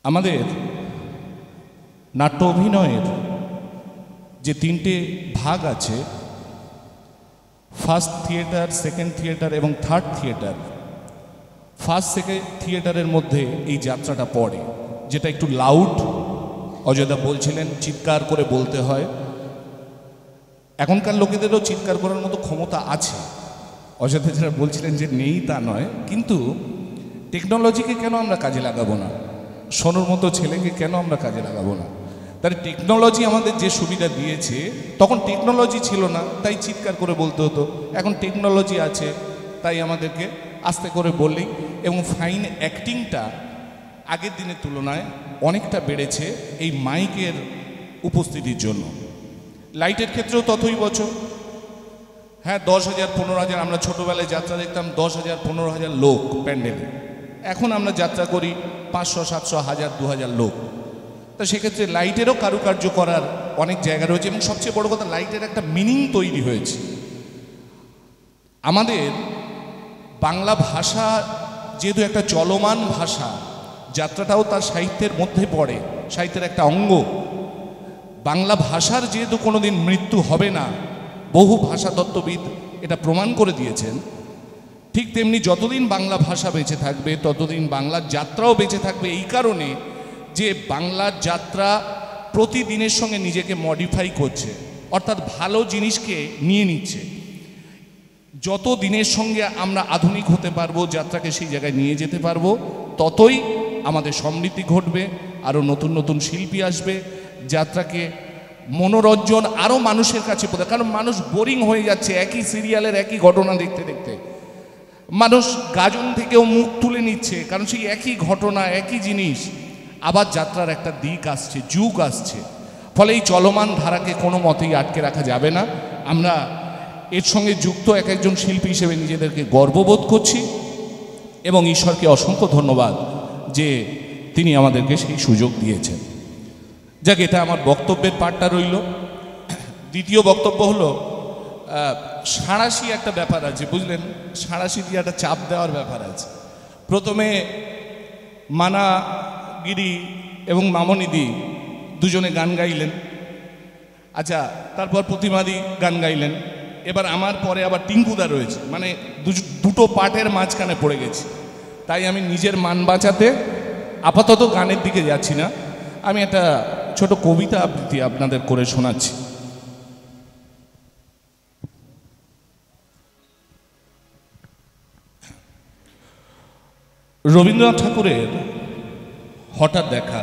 আমাদের নাট্য অভিনয়ের যে তিনটে ভাগ আছে, ফার্স্ট থিয়েটার, সেকেন্ড থিয়েটার এবং থার্ড থিয়েটার, ফার্স্ট সেকেন্ড থিয়েটারের মধ্যে এই যাত্রাটা পড়ে, যেটা একটু লাউড, অজয়দা বলছিলেন চিৎকার করে বলতে হয়। এখনকার লোকেদেরও চিৎকার করার মতো ক্ষমতা আছে, অজয়দা যারা বলছিলেন যে নেই তা নয়, কিন্তু টেকনোলজিকে কেন আমরা কাজে লাগাবো না? সোনুর মতো ছেলেকে কেন আমরা কাজে লাগাবো না? তাই টেকনোলজি আমাদের যে সুবিধা দিয়েছে, তখন টেকনোলজি ছিল না তাই চিৎকার করে বলতে হতো, এখন টেকনোলজি আছে তাই আমাদেরকে আস্তে করে বললেই, এবং ফাইন অ্যাক্টিংটা আগের দিনের তুলনায় অনেকটা বেড়েছে এই মাইকের উপস্থিতির জন্য। লাইটের ক্ষেত্রেও ততই বছর। হ্যাঁ, 10,000 15,000 আমরা ছোটোবেলায় যাত্রা দেখতাম 10,000 15,000 লোক প্যান্ডেলে, এখন আমরা যাত্রা করি 500 700 1000 2000 লোক। তা সেক্ষেত্রে লাইটেরও কারুকার্য করার অনেক জায়গা রয়েছে, এবং সবচেয়ে বড় কথা লাইটের একটা মিনিং তৈরি হয়েছে। আমাদের বাংলা ভাষা যেহেতু একটা চলমান ভাষা, যাত্রাটাও তার সাহিত্যের মধ্যে পড়ে, সাহিত্যের একটা অঙ্গ। বাংলা ভাষার যেহেতু কোনোদিন মৃত্যু হবে না, বহু ভাষাতত্ত্ববিদ এটা প্রমাণ করে দিয়েছেন, ঠিক তেমনি যতদিন বাংলা ভাষা বেঁচে থাকবে ততদিন বাংলার যাত্রাও বেঁচে থাকবে। এই কারণে যে বাংলার যাত্রা প্রতিদিনের সঙ্গে নিজেকে মডিফাই করছে, অর্থাৎ ভালো জিনিসকে নিয়ে নিচ্ছে। যত দিনের সঙ্গে আমরা আধুনিক হতে পারবো, যাত্রাকে সেই জায়গায় নিয়ে যেতে পারবো, ততই আমাদের সমৃদ্ধি ঘটবে, আরও নতুন নতুন শিল্পী আসবে, যাত্রাকে মনোরঞ্জন আরও মানুষের কাছে পড়ে। কারণ মানুষ বোরিং হয়ে যাচ্ছে একই সিরিয়ালের একই ঘটনা দেখতে দেখতে। মানুষ গাজন থেকেও মুখ তুলে নিচ্ছে, কারণ সেই একই ঘটনা একই জিনিস। আবার যাত্রার একটা দিক আসছে, যুগ আসছে, ফলে এই চলমান ধারাকে কোনো মতেই আটকে রাখা যাবে না। আমরা এর সঙ্গে যুক্ত এক একজন শিল্পী হিসেবে নিজেদেরকে গর্ববোধ করছি এবং ঈশ্বরকে অসংখ্য ধন্যবাদ যে তিনি আমাদেরকে সেই সুযোগ দিয়েছেন। যাক, এটা আমার বক্তব্যের পার্টটা রইল। দ্বিতীয় বক্তব্য হলো সাঁড়াশি একটা ব্যাপার আছে, বুঝলেন? সাঁড়াশি দিয়ে একটা চাপ দেওয়ার ব্যাপার আছে। প্রথমে মানা গিরি এবং মামনিদি দুজনে গান গাইলেন, আচ্ছা, তারপর প্রতিমাদি গান গাইলেন, এবার আমার পরে আবার টিঙ্কুদা রয়েছে, মানে দুটো পার্টের মাঝখানে পড়ে গেছি। তাই আমি নিজের মান বাঁচাতে আপাতত গানের দিকে যাচ্ছি না, আমি একটা ছোট কবিতা আবৃত্তি আপনাদের করে শোনাচ্ছি। রবীন্দ্রনাথ ঠাকুরের হঠাৎ দেখা,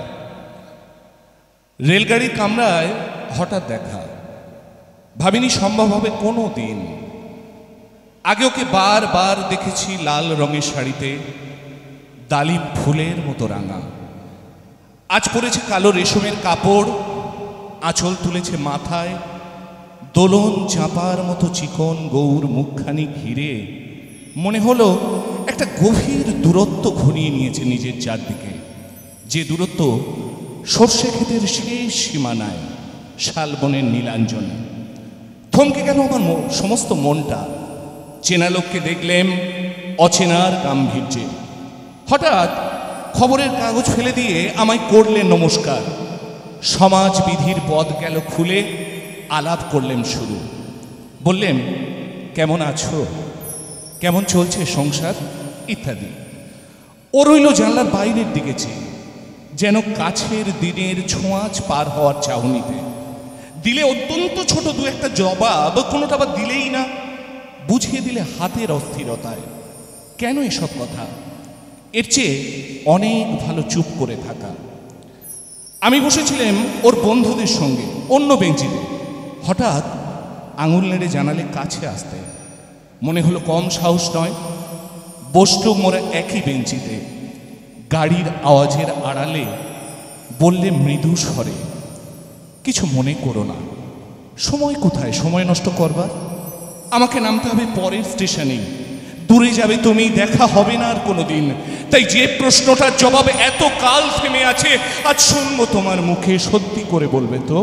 রেলগাড়ির কামরায় হঠাৎ দেখা, ভাবিনি সম্ভব হবে কোনো দিন। আগে ওকে বারবার দেখেছি লাল রঙের শাড়িতে, ডালিম ফুলের মতো রাঙা। আজ পরেছে কালো রেশমের কাপড়, আঁচল তুলেছে মাথায়, দোলন চাপার মতো চিকন গৌর মুখখানি ঘিরে মনে হলো একটা গভীর দূরত্ব ঘনিয়ে নিয়েছে নিজের চারদিকে, যে দূরত্ব সর্ষে ক্ষেতের শেষ সীমানায় শালবনের নীলাঞ্জনে। থমকে গেল আমার সমস্ত মনটা। চেনা লোককে দেখলেম অচেনার গাম্ভীর্যে। হঠাৎ খবরের কাগজ ফেলে দিয়ে আমায় করলেন নমস্কার। সমাজ বিধির পদ গেল খুলে, আলাপ করলেন শুরু। বললেন, কেমন আছো, কেমন চলছে সংসার ইত্যাদি। ও রইল জানলার বাইরের দিকে চেয়ে, যেন কাছের দিনের ছোঁয়াচ পার হওয়ার চাহনিতে। দিলে অত্যন্ত ছোট দু একটা জবাব, কোনোটা আবার দিলেই না, বুঝিয়ে দিলে হাতের অস্থিরতায়। কেন এসব কথা? এর চেয়ে অনেক ভালো চুপ করে থাকা। আমি বসেছিলাম ওর বন্ধুদের সঙ্গে অন্য বেঞ্চিতে। হঠাৎ আঙুল নেড়ে জানালে কাছে আসতে। মনে হলো কম সাহস নয়। বসলুম মোরা একই বেঞ্চিতে। গাড়ির আওয়াজের আড়ালে বললে মৃদু স্বরে, কিছু মনে করো না। সময় কোথায় সময় নষ্ট করবার? আমাকে নামতে হবে পরের স্টেশনেই। দূরে যাবে তুমি, দেখা হবে না আর কোনো দিন। তাই যে প্রশ্নটার জবাবে এত কাল থেমে আছে, আজ শুনবো তোমার মুখে, সত্যি করে বলবে তো?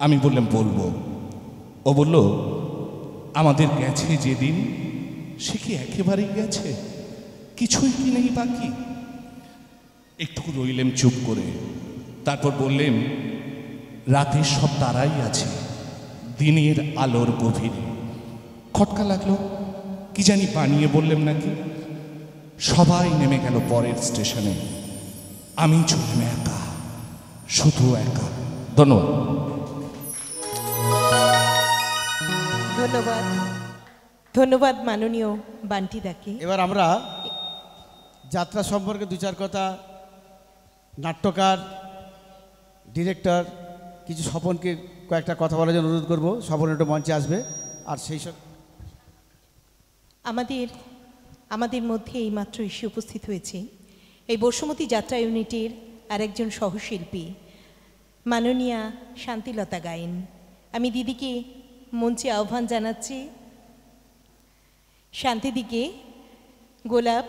আমি বললাম বলবো। ও বলল, আমাদের গেছে যেদিন, সে কি একেবারেই গেছে? কিছুই কি নেই বাকি? একটুকু রইলেম চুপ করে। তারপর বললেন, রাতের সব তারাই আছে দিনের আলোর গভীরে। খটকা লাগলো, কি জানি বানিয়ে বললেম নাকি। সবাই নেমে গেল পরের স্টেশনে, আমি চললাম একা, শুধু একা। ধন্যবাদ। ধন্যবাদ, ধন্যবাদ মাননীয় বান্টিদাকে। এবার আমরা যাত্রা সম্পর্কে দু চার কথা নাট্যকার, ডিরেক্টর কিছু স্বপনকে কয়েকটা কথা বলার জন্য অনুরোধ করবো। স্বপন একটু মঞ্চে আসবে। আর সেই সব আমাদের মধ্যে এইমাত্র এসে উপস্থিত হয়েছে এই বসুমতী যাত্রা ইউনিটের আরেকজন সহশিল্পী মাননীয়া শান্তিলতা গায়েন। আমি দিদিকে মঞ্চে আহ্বান জানাচ্ছি। শান্তিদিকে গোলাপ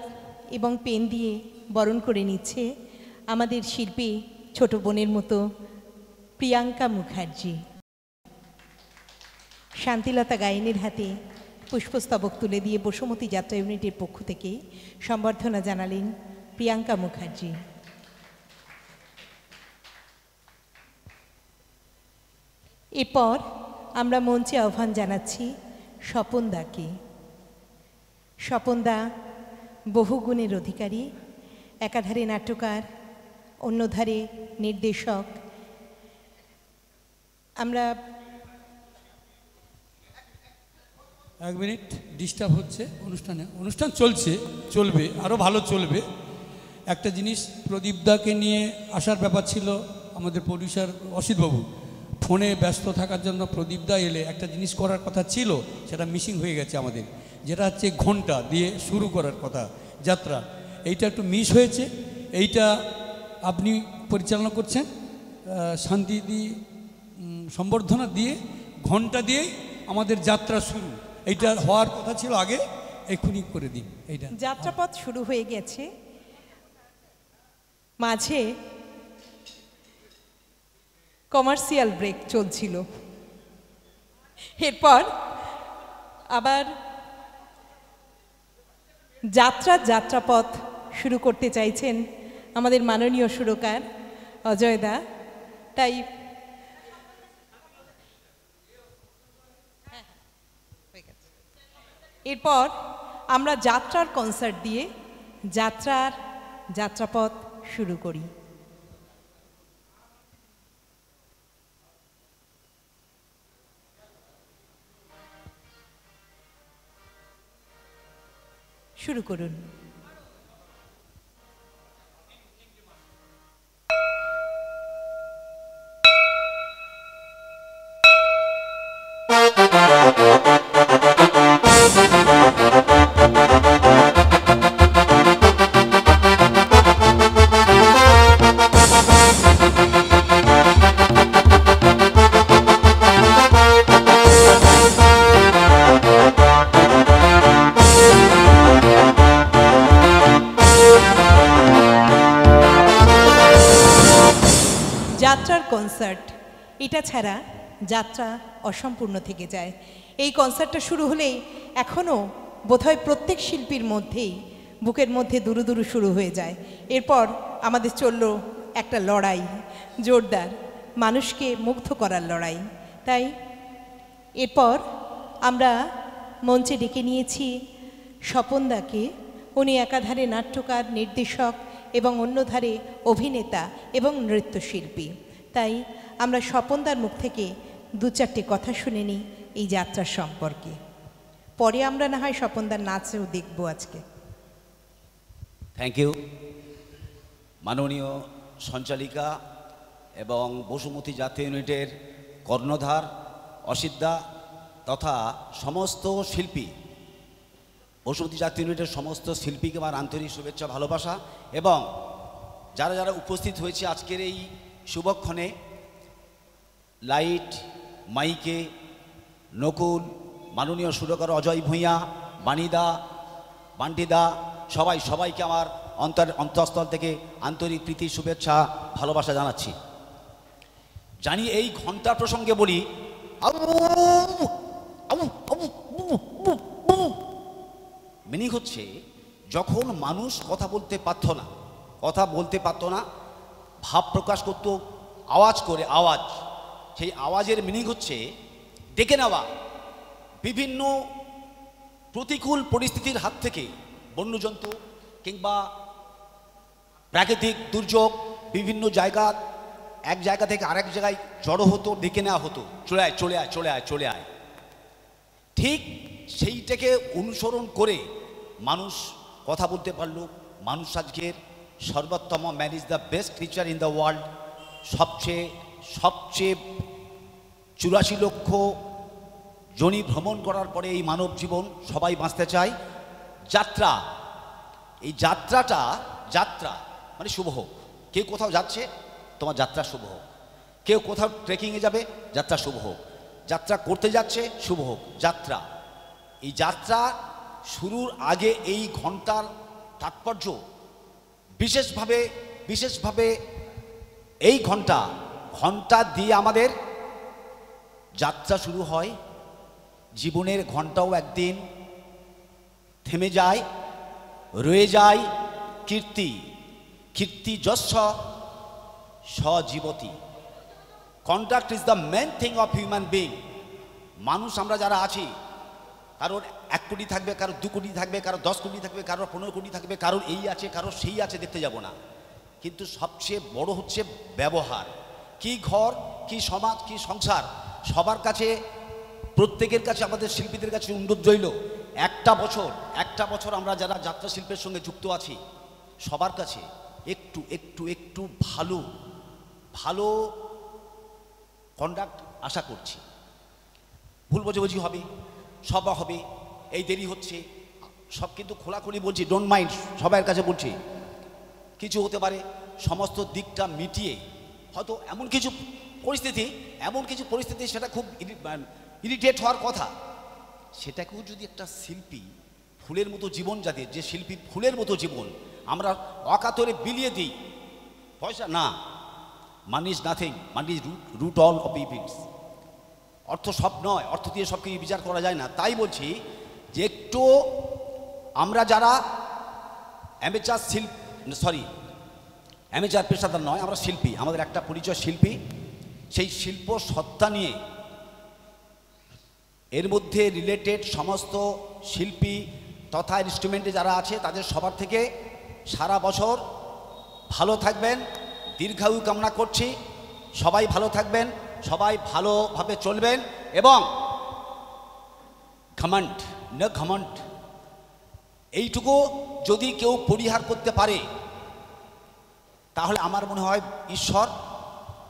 এবং পেন দিয়ে বরণ করে নিচ্ছে আমাদের শিল্পী ছোট বোনের মতো প্রিয়াঙ্কা মুখার্জি। শান্তিলতা গায়েনের হাতে পুষ্পস্তবক তুলে দিয়ে বসুমতী যাত্রা ইউনিটের পক্ষ থেকে সম্বর্ধনা জানালেন প্রিয়াঙ্কা মুখার্জি। এরপর আমরা মঞ্চে আহ্বান জানাচ্ছি স্বপনদাকে। স্বপনদা বহুগুণের অধিকারী, একাধারে নাট্যকার, অন্যধারে নির্দেশক। আমরা এক মিনিট, ডিস্টার্ব হচ্ছে অনুষ্ঠান চলছে, চলবে, আরও ভালো চলবে। একটা জিনিস প্রদীপদাকে নিয়ে আসার ব্যাপার ছিল, আমাদের প্রডিউসার অসিতবাবু ফোনে ব্যস্ত থাকার জন্য প্রদীপদা এলে একটা জিনিস করার কথা ছিল, সেটা মিসিং হয়ে গেছে আমাদের, যেটা হচ্ছে ঘণ্টা দিয়ে শুরু করার কথা যাত্রা। এইটা একটু মিস হয়েছে, এইটা আপনি পরিচালনা করছেন। শান্তি দিয়ে সম্বর্ধনা দিয়ে ঘণ্টা দিয়েই আমাদের যাত্রা শুরু, এইটা হওয়ার কথা ছিল আগে, এক্ষুনি করে দিন। এইটা যাত্রাপথ শুরু হয়ে গেছে, মাঝে কমার্শিয়াল ব্রেক চলছিল, এরপর আবার যাত্রাপথ শুরু করতে চাইছেন আমাদের মাননীয় সুরকার অজয় দা। তাই এরপর আমরা যাত্রার কনসার্ট দিয়ে যাত্রাপথ শুরু করি। শুরু করুন। যাত্রার কনসার্ট, এটা ছাড়া যাত্রা অসম্পূর্ণ থেকে যায়। এই কনসার্টটা শুরু হলেই এখনও বোধহয় প্রত্যেক শিল্পীর মধ্যেই বুকের মধ্যে দুরু দুরু শুরু হয়ে যায়। এরপর আমাদের চলল একটা লড়াই, জোরদার মানুষকে মুগ্ধ করার লড়াই। তাই এরপর আমরা মঞ্চে ডেকে নিয়েছি স্বপনদাকে। উনি একাধারে নাট্যকার, নির্দেশক এবং অন্যধারে অভিনেতা এবং নৃত্যশিল্পী। তাই আমরা স্বপনদার মুখ থেকে দু চারটে কথা শুনে নিই এই যাত্রার সম্পর্কে, পরে আমরা না হয় স্বপনদার নাচেও দেখব আজকে। থ্যাংক ইউ মাননীয় সঞ্চালিকা এবং বসুমতী জাতীয় ইউনিটের কর্ণধার অসিতদা তথা সমস্ত শিল্পী, বসুমতী জাতীয় ইউনিটের সমস্ত শিল্পীকে আমার আন্তরিক শুভেচ্ছা, ভালোবাসা। এবং যারা যারা উপস্থিত হয়েছে আজকের এই শুভক্ষণে, লাইট, মাইকে, নকুল, মাননীয় সুরকার অজয় ভূঁইয়া, বাণীদা, বান্টিদা, সবাইকে আমার অন্তঃস্থল থেকে আন্তরিক প্রীতি, শুভেচ্ছা, ভালোবাসা জানাচ্ছি। জানি এই ঘণ্টা প্রসঙ্গে বলি, মিনিং হচ্ছে যখন মানুষ কথা বলতে পারত না, ভাব প্রকাশ করত আওয়াজ করে, সেই আওয়াজের মিনিং হচ্ছে ডেকে নেওয়া বিভিন্ন প্রতিকূল পরিস্থিতির হাত থেকে, বন্যজন্তু কিংবা প্রাকৃতিক দুর্যোগ, বিভিন্ন জায়গা, এক জায়গা থেকে আরেক জায়গায় জড়ো হতো, ডেকে নেওয়া হতো, চলে আয়। ঠিক সেইটাকে অনুসরণ করে মানুষ কথা বলতে পারল। মানুষ আজকের সর্বোত্তম, man is the best creature in the world. সবচেয়ে 84 লক্ষ জনি ভ্রমণ করার পরে এই মানব জীবন সবাই বাঁচতে চায়। এই যাত্রা মানে শুভ হোক। কেউ কোথাও যাচ্ছে, তোমার যাত্রা শুভ হোক। কেউ কোথাও ট্রেকিংয়ে যাবে, যাত্রা শুভ হোক। যাত্রা করতে যাচ্ছে, শুভ হোক যাত্রা। এই যাত্রা শুরুর আগে এই ঘণ্টার তাৎপর্য বিশেষভাবে এই ঘণ্টা দিয়ে আমাদের যাত্রা শুরু হয়। জীবনের ঘণ্টাও একদিন থেমে যায়, রয়ে যায় কীর্তি যশ সজীবতী। Contact is the main thing of human being. মানুষ আমরা যারা আছি, কারোর 1 কোটি থাকবে, কারোর 2 কোটি থাকবে, কারোর 10 কোটি থাকবে, কারোর 15 কোটি থাকবে, কারোর এই আছে, কারোর সেই আছে, দেখতে যাব না। কিন্তু সবচেয়ে বড় হচ্ছে ব্যবহার। কি ঘর, কি সমাজ, কি সংসার, সবার কাছে প্রত্যেকের কাছে, আমাদের শিল্পীদের কাছে অনুরোধ রইল, একটা বছর আমরা যারা যাত্রা শিল্পের সঙ্গে যুক্ত আছি সবার কাছে একটু একটু একটু ভালো ভালো কন্ডাক্ট আশা করছি। ভুল বোঝাবুঝি হবে, সভা হবে, এই দেরি হচ্ছে সব কিন্তু খোলাখুলি বলছি, ডোন্ট মাইন্ড, সবার কাছে বলছি। কিছু হতে পারে, সমস্ত দিকটা মিটিয়ে হয়তো এমন কিছু পরিস্থিতি সেটা খুব ইরিটেট হওয়ার কথা, সেটাকেও যদি একটা শিল্পী ফুলের মতো জীবন, যাদের যে শিল্পী ফুলের মতো জীবন আমরা অকাতরে বিলিয়ে দিই, পয়সা না, money is nothing, money is root all of evils. অর্থ সব নয়, অর্থ দিয়ে সব কিছু বিচার করা যায় না। তাই বলছি যে একটু আমরা যারা অ্যামেচার পেশাদার নয়, আমরা শিল্পী, আমাদের একটা পরিচয় শিল্পী, সেই শিল্প সত্তা নিয়ে এর মধ্যে রিলেটেড সমস্ত শিল্পী তথা ইনস্ট্রুমেন্টে যারা আছে তাদের সবার থেকে সারা বছর ভালো থাকবেন, দীর্ঘায়ু কামনা করছি। সবাই ভালো থাকবেন, সবাই ভালোভাবে চলবেন এবং ঘমন্ড এইটুকু যদি কেউ পরিহার করতে পারে তাহলে আমার মনে হয় ঈশ্বর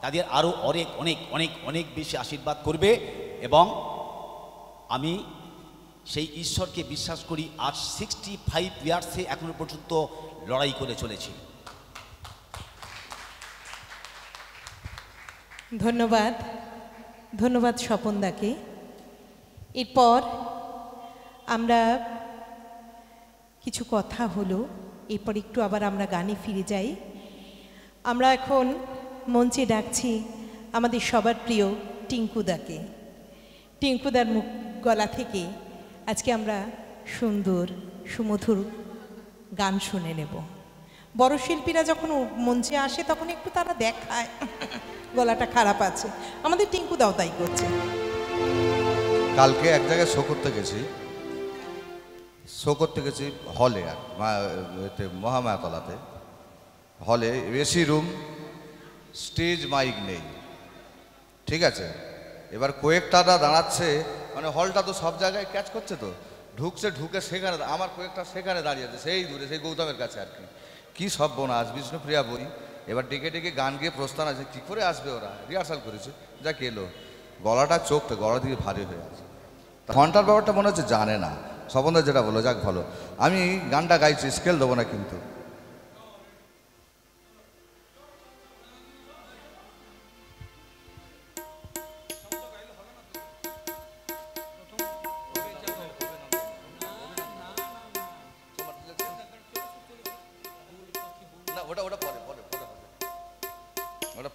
তাদের আরও অনেক অনেক অনেক অনেক বেশি আশীর্বাদ করবে। এবং আমি সেই ঈশ্বরকে বিশ্বাস করি। আজ 65 ইয়ার্সে এখনো পর্যন্ত লড়াই করে চলেছি। ধন্যবাদ স্বপনদাকে। এরপর আমরা কিছু কথা হলো, এরপর একটু আবার আমরা গানে ফিরে যাই। আমরা এখন মঞ্চে ডাকছি আমাদের সবার প্রিয় টিঙ্কুদাকে। টিঙ্কুদার মুখ গলা থেকে আজকে আমরা সুন্দর সুমধুর গান শুনে নেব। বড় শিল্পীরা যখন মঞ্চে আসে তখন একটু তারা দেখায় গলাটা খারাপ আছে, আমাদের টিঙ্কুদাও তাই করছে। কালকে এক জায়গায় শো করতে গেছি হলে, মহামায়াতলাতে হলে, এসি রুম, স্টেজ মাইক নেই, ঠিক আছে। এবার কয়েকটারা দাঁড়াচ্ছে, মানে হলটা তো সব জায়গায় ক্যাচ করছে, তো ঢুকে সেখানে আমার কয়েকটা সেখানে দাঁড়িয়ে আছে, সেই দূরে, সেই গৌতমের কাছে আর কি সব বোনাস বিষ্ণুপ্রিয়া বই। এবার ডেকে গান গিয়ে প্রস্থান আছে, কী করে আসবে ওরা, রিহার্সাল করেছে, যা এলো, গলাটা চোখটা গলা দিয়ে ভারী হয়ে আছে। ঘন্টার ব্যাপারটা মনে হচ্ছে জানে না। স্বপনদা যেটা বলো, যাক ভালো, আমি গানটা গাইছি, স্কেল দেবো না কিন্তু।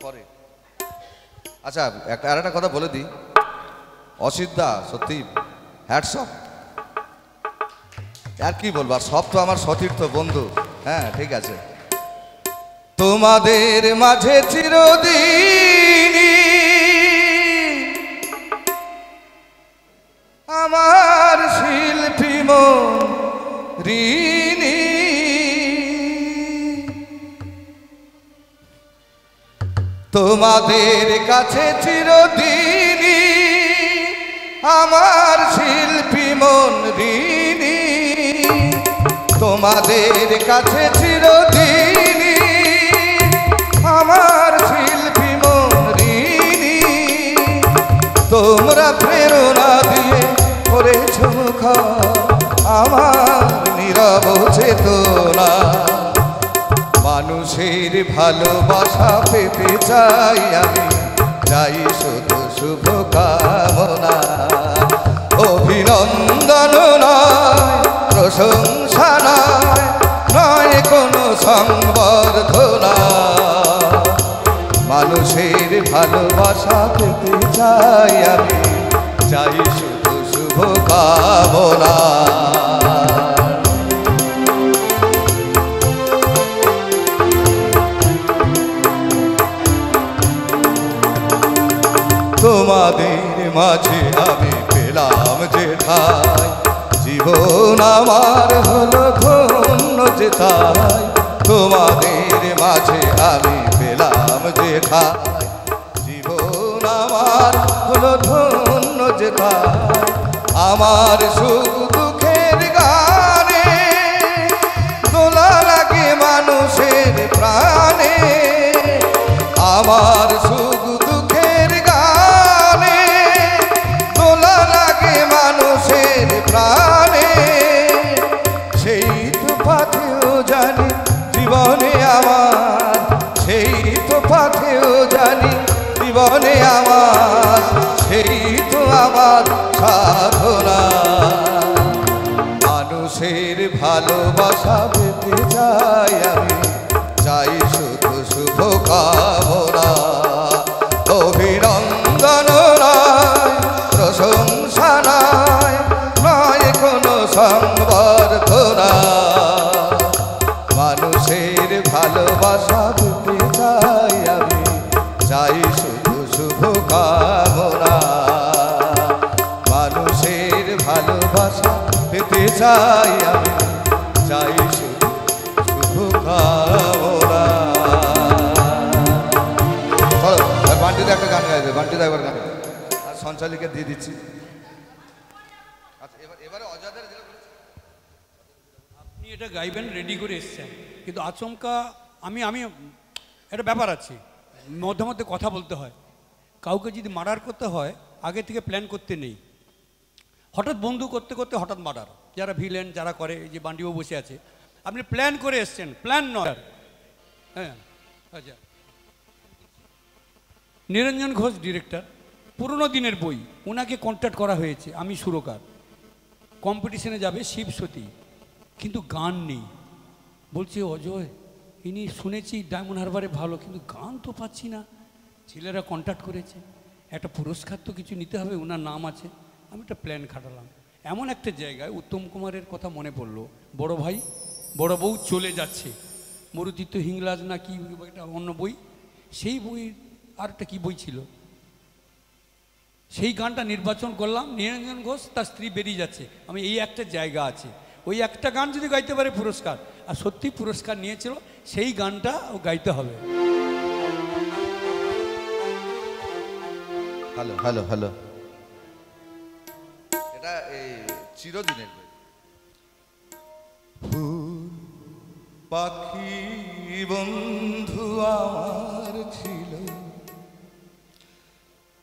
পরে আচ্ছা, আর একটা কথা বলে দিই, অসিতদা সত্যি হ্যাটস অফ, আর কি বলবো, আর সব তো আমার সতীর্থ বন্ধু। হ্যাঁ ঠিক আছে, তোমাদের মাঝে চিরদিন আমার শিল্পী মন ঋণী, তোমাদের কাছে চিরদিন আমার শিল্পী মন ঋণী, তোমাদের কাছে চিরদিন আমার শিল্পী মন ঋণী, তোমরা প্রেরণা দিয়ে করেছ আমার নীরব চেতনা, মানুষের ভালোবাসা পেতে চাই আমি, চাই শুধু শুভ কামনা, অভিনন্দন নয়, প্রশংসা নয় কোনো সংবর্ধনা, মানুষের ভালোবাসা পেতে চাই আমি, চাই শুধু শুভ কামনা। তোমাদের মাঝে আমি পেলাম যে ঠাই, জীবন আমার হলো ধন্য যে তাই, তোমাদের মাঝে আমি পেলাম যে ঠাই, জীবন আমার হলো ধন্য যেটা আমার সুখ দুঃখের গানে দোলা লাগে মানুষের প্রাণে আমার সুখ দুঃখের গানে দোলা লাগে মানুষের প্রাণে সেই তো পথেও জানি জীবনে আমার সেই তো পথেও জানি জীবনে আমার সেই তো আমার সাধনা মানুষের ভালোবাসা পেতে চাই আমি চাই শুধু শুভ কামনা অভিনন্দন নয় প্রশংসা নয় নয় কোনো সংবর্ধনা মানুষের ভালোবাসা পেতে চাই আমি চাই শুধু শুভ কামনা মানুষের ভালোবাসা পেতে চাই আমি চাই শুধু শুভ কামনা বান্টিদা একটা গান গাইবে বান্টিদা এবার গান আর সঞ্চালিকে দিয়ে দিচ্ছি আচ্ছা এবারে অজাদের আপনি এটা গাইবেন রেডি করে এসছেন কিন্তু আচমকা আমি একটা ব্যাপার আছে মধ্যে মধ্যে কথা বলতে হয় কাউকে যদি মার্ডার করতে হয় আগে থেকে প্ল্যান করতে নেই হঠাৎ বন্ধু করতে করতে হঠাৎ মার্ডার যারা ভিলেন যারা করে এই যে বান্ডিও বসে আছে আপনি প্ল্যান করে এসছেন প্ল্যান নয় হ্যাঁ আচ্ছা নিরঞ্জন ঘোষ ডিরেক্টর পুরনো দিনের বই ওনাকে কন্ট্যাক্ট করা হয়েছে আমি সুরকার কম্পিটিশনে যাবে শিব সতী কিন্তু গান নেই বলছে অজয় ইনি শুনেছি ডায়মন্ড হারবারে ভালো কিন্তু গান তো পাচ্ছি না ছেলেরা কন্ট্যাক্ট করেছে একটা পুরস্কার তো কিছু নিতে হবে ওনার নাম আছে আমি একটা প্ল্যান খাটালাম এমন একটা জায়গায় উত্তম কুমারের কথা মনে পড়লো বড় ভাই বড় বউ চলে যাচ্ছে মরুচিত্ত হিংলাজ না কি একটা অন্য বই সেই বই আর একটা কী বই ছিল সেই গানটা নির্বাচন করলাম নিরঞ্জন ঘোষ তার স্ত্রী বেরিয়ে যাচ্ছে আমি এই একটা জায়গা আছে ওই একটা গান যদি গাইতে পারে পুরস্কার আর সত্যি পুরস্কার নিয়েছিল সেই গানটা ও গাইতে হবে হ্যালো হ্যালো হ্যালো এটা এই চিরদিনের বই ফুল পাখি বন্ধু আমার ছিল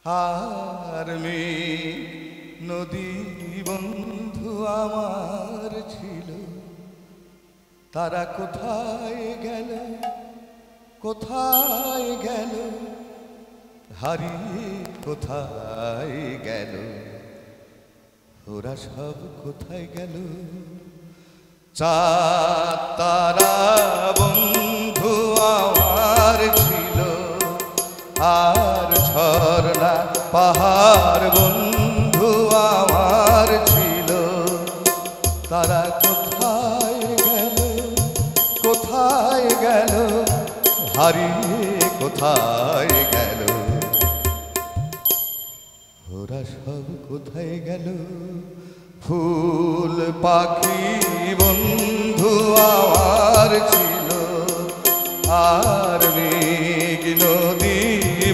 আর মেঘ নদী বন্ধু আমার ছিল তারা কোথায় গেল কোথায় গেল হারিয়ে কোথায় গেল ওরা সব কোথায় গেল চাঁদ তারা বন্ধু আমার ছিল আর ঝর্ণা পাহাড় বন্ধু আমার ছিল তারা কোথায় গেল কোথায় গেল হারিয়ে কোথায় গেল ওরা সব কোথায় গেল ফুল পাখি বন্ধু আমার ছিল আর মেঘ নদী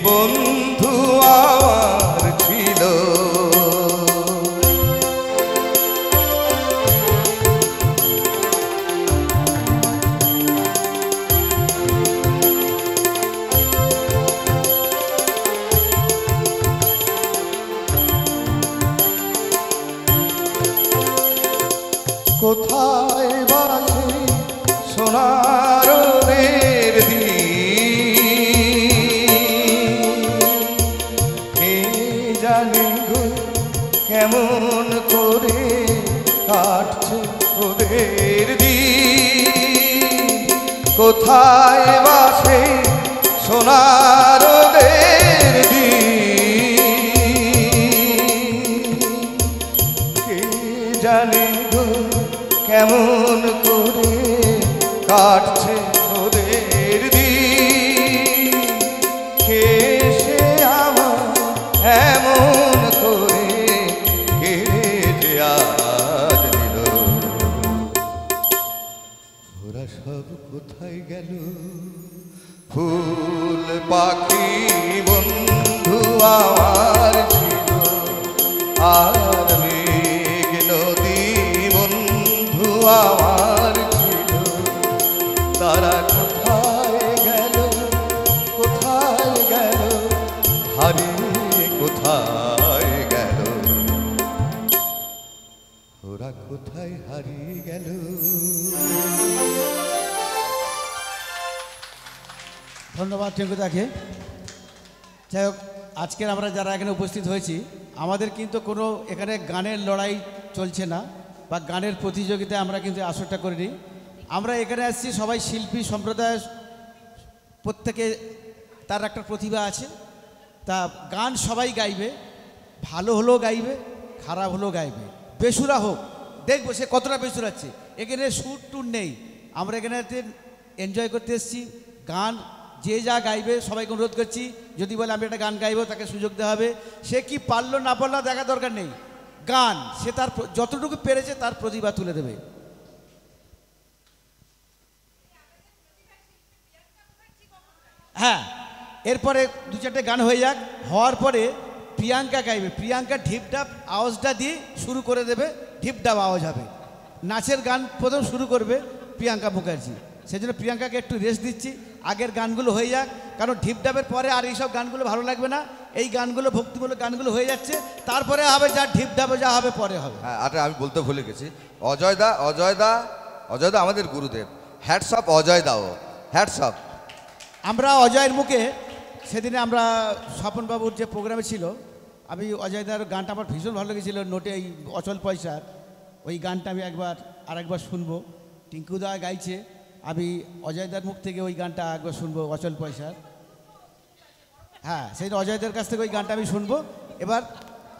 বন্ধু আমার ছিল কোথায় বাজে সোনার কে জানি গো কেমন করে কাটছে ওদের দিন কোথায় বাসে সোনার দিন কে জানি গো কেমন করে কাটছে ওদের দিন কে সে আমার এমন করে কেড়ে যে আজ দিল ওরা সব কোথায় গেল ফুল পাখি বন্ধু আমার ছিল, আর মেঘ নদী বন্ধু আমার ছিল, তারা কোথায় গেল, কোথায় গেল, হারিয়ে কোথায় গেল, ওরা কোথায় হারিয়ে গেল। ধন্যবাদ টিঙ্কুদাকে। যাই হোক, আজকের আমরা যারা এখানে উপস্থিত হয়েছি, আমাদের কিন্তু কোনো এখানে গানের লড়াই চলছে না বা গানের প্রতিযোগিতায় আমরা কিন্তু আসরটা করিনি। আমরা এখানে আসছি সবাই শিল্পী সম্প্রদায়, প্রত্যেকে তার একটা প্রতিভা আছে, তা গান সবাই গাইবে, ভালো হলেও গাইবে, খারাপ হলেও গাইবে, বেসুরা হোক, দেখবো সে কতটা বেসুরাচ্ছে। এখানে সুর টুর নেই, আমরা এখানে এনজয় করতে এসেছি। গান যে যা গাইবে সবাইকে অনুরোধ করছি, যদি বলে আমি একটা গান গাইবো তাকে সুযোগ দেওয়া হবে। সে কি পারলো না পারলো দেখা দরকার নেই, গান সে তার যতটুকু পেরেছে তার প্রতিভা তুলে দেবে। হ্যাঁ, এরপরে দু চারটে গান হয়ে যাক, হওয়ার পরে প্রিয়াঙ্কা গাইবে। প্রিয়াঙ্কা ঢিপঢাপ আওয়াজটা দিয়ে শুরু করে দেবে, ঢিপঢাপ আওয়াজ হবে। নাচের গান প্রথম শুরু করবে প্রিয়াঙ্কা মুখার্জি, সেই জন্য প্রিয়াঙ্কাকে একটু রেস্ট দিচ্ছি, আগের গানগুলো হয়ে যাক, কারণ ঢিপঢাপের পরে আর এইসব গানগুলো ভালো লাগবে না। এই গানগুলো ভক্তিমূলক গানগুলো হয়ে যাচ্ছে, তারপরে হবে যা ঢিপঢাপে যা হবে পরে হবে। হ্যাঁ, আরে আমি বলতে ভুলে গেছি, অজয়দা অজয়দা অজয়দা আমাদের গুরুদেব, হ্যাটস অফ অজয়দাও, হ্যাটস অফ। আমরা অজয়ের মুখে সেদিনে আমরা স্বপনবাবুর যে প্রোগ্রামে ছিল, আমি অজয়দার গানটা আমার ভীষণ ভালো লেগেছিল, নোটে এই অচল পয়সার ওই গানটা আমি আরেকবার শুনবো। টিঙ্কুদা গাইছে, আমি অজয়দার মুখ থেকে ওই গানটা একবার শুনবো, অচল পয়সার। হ্যাঁ, সেই অজয়দার কাছ থেকে ওই গানটা আমি শুনবো। এবার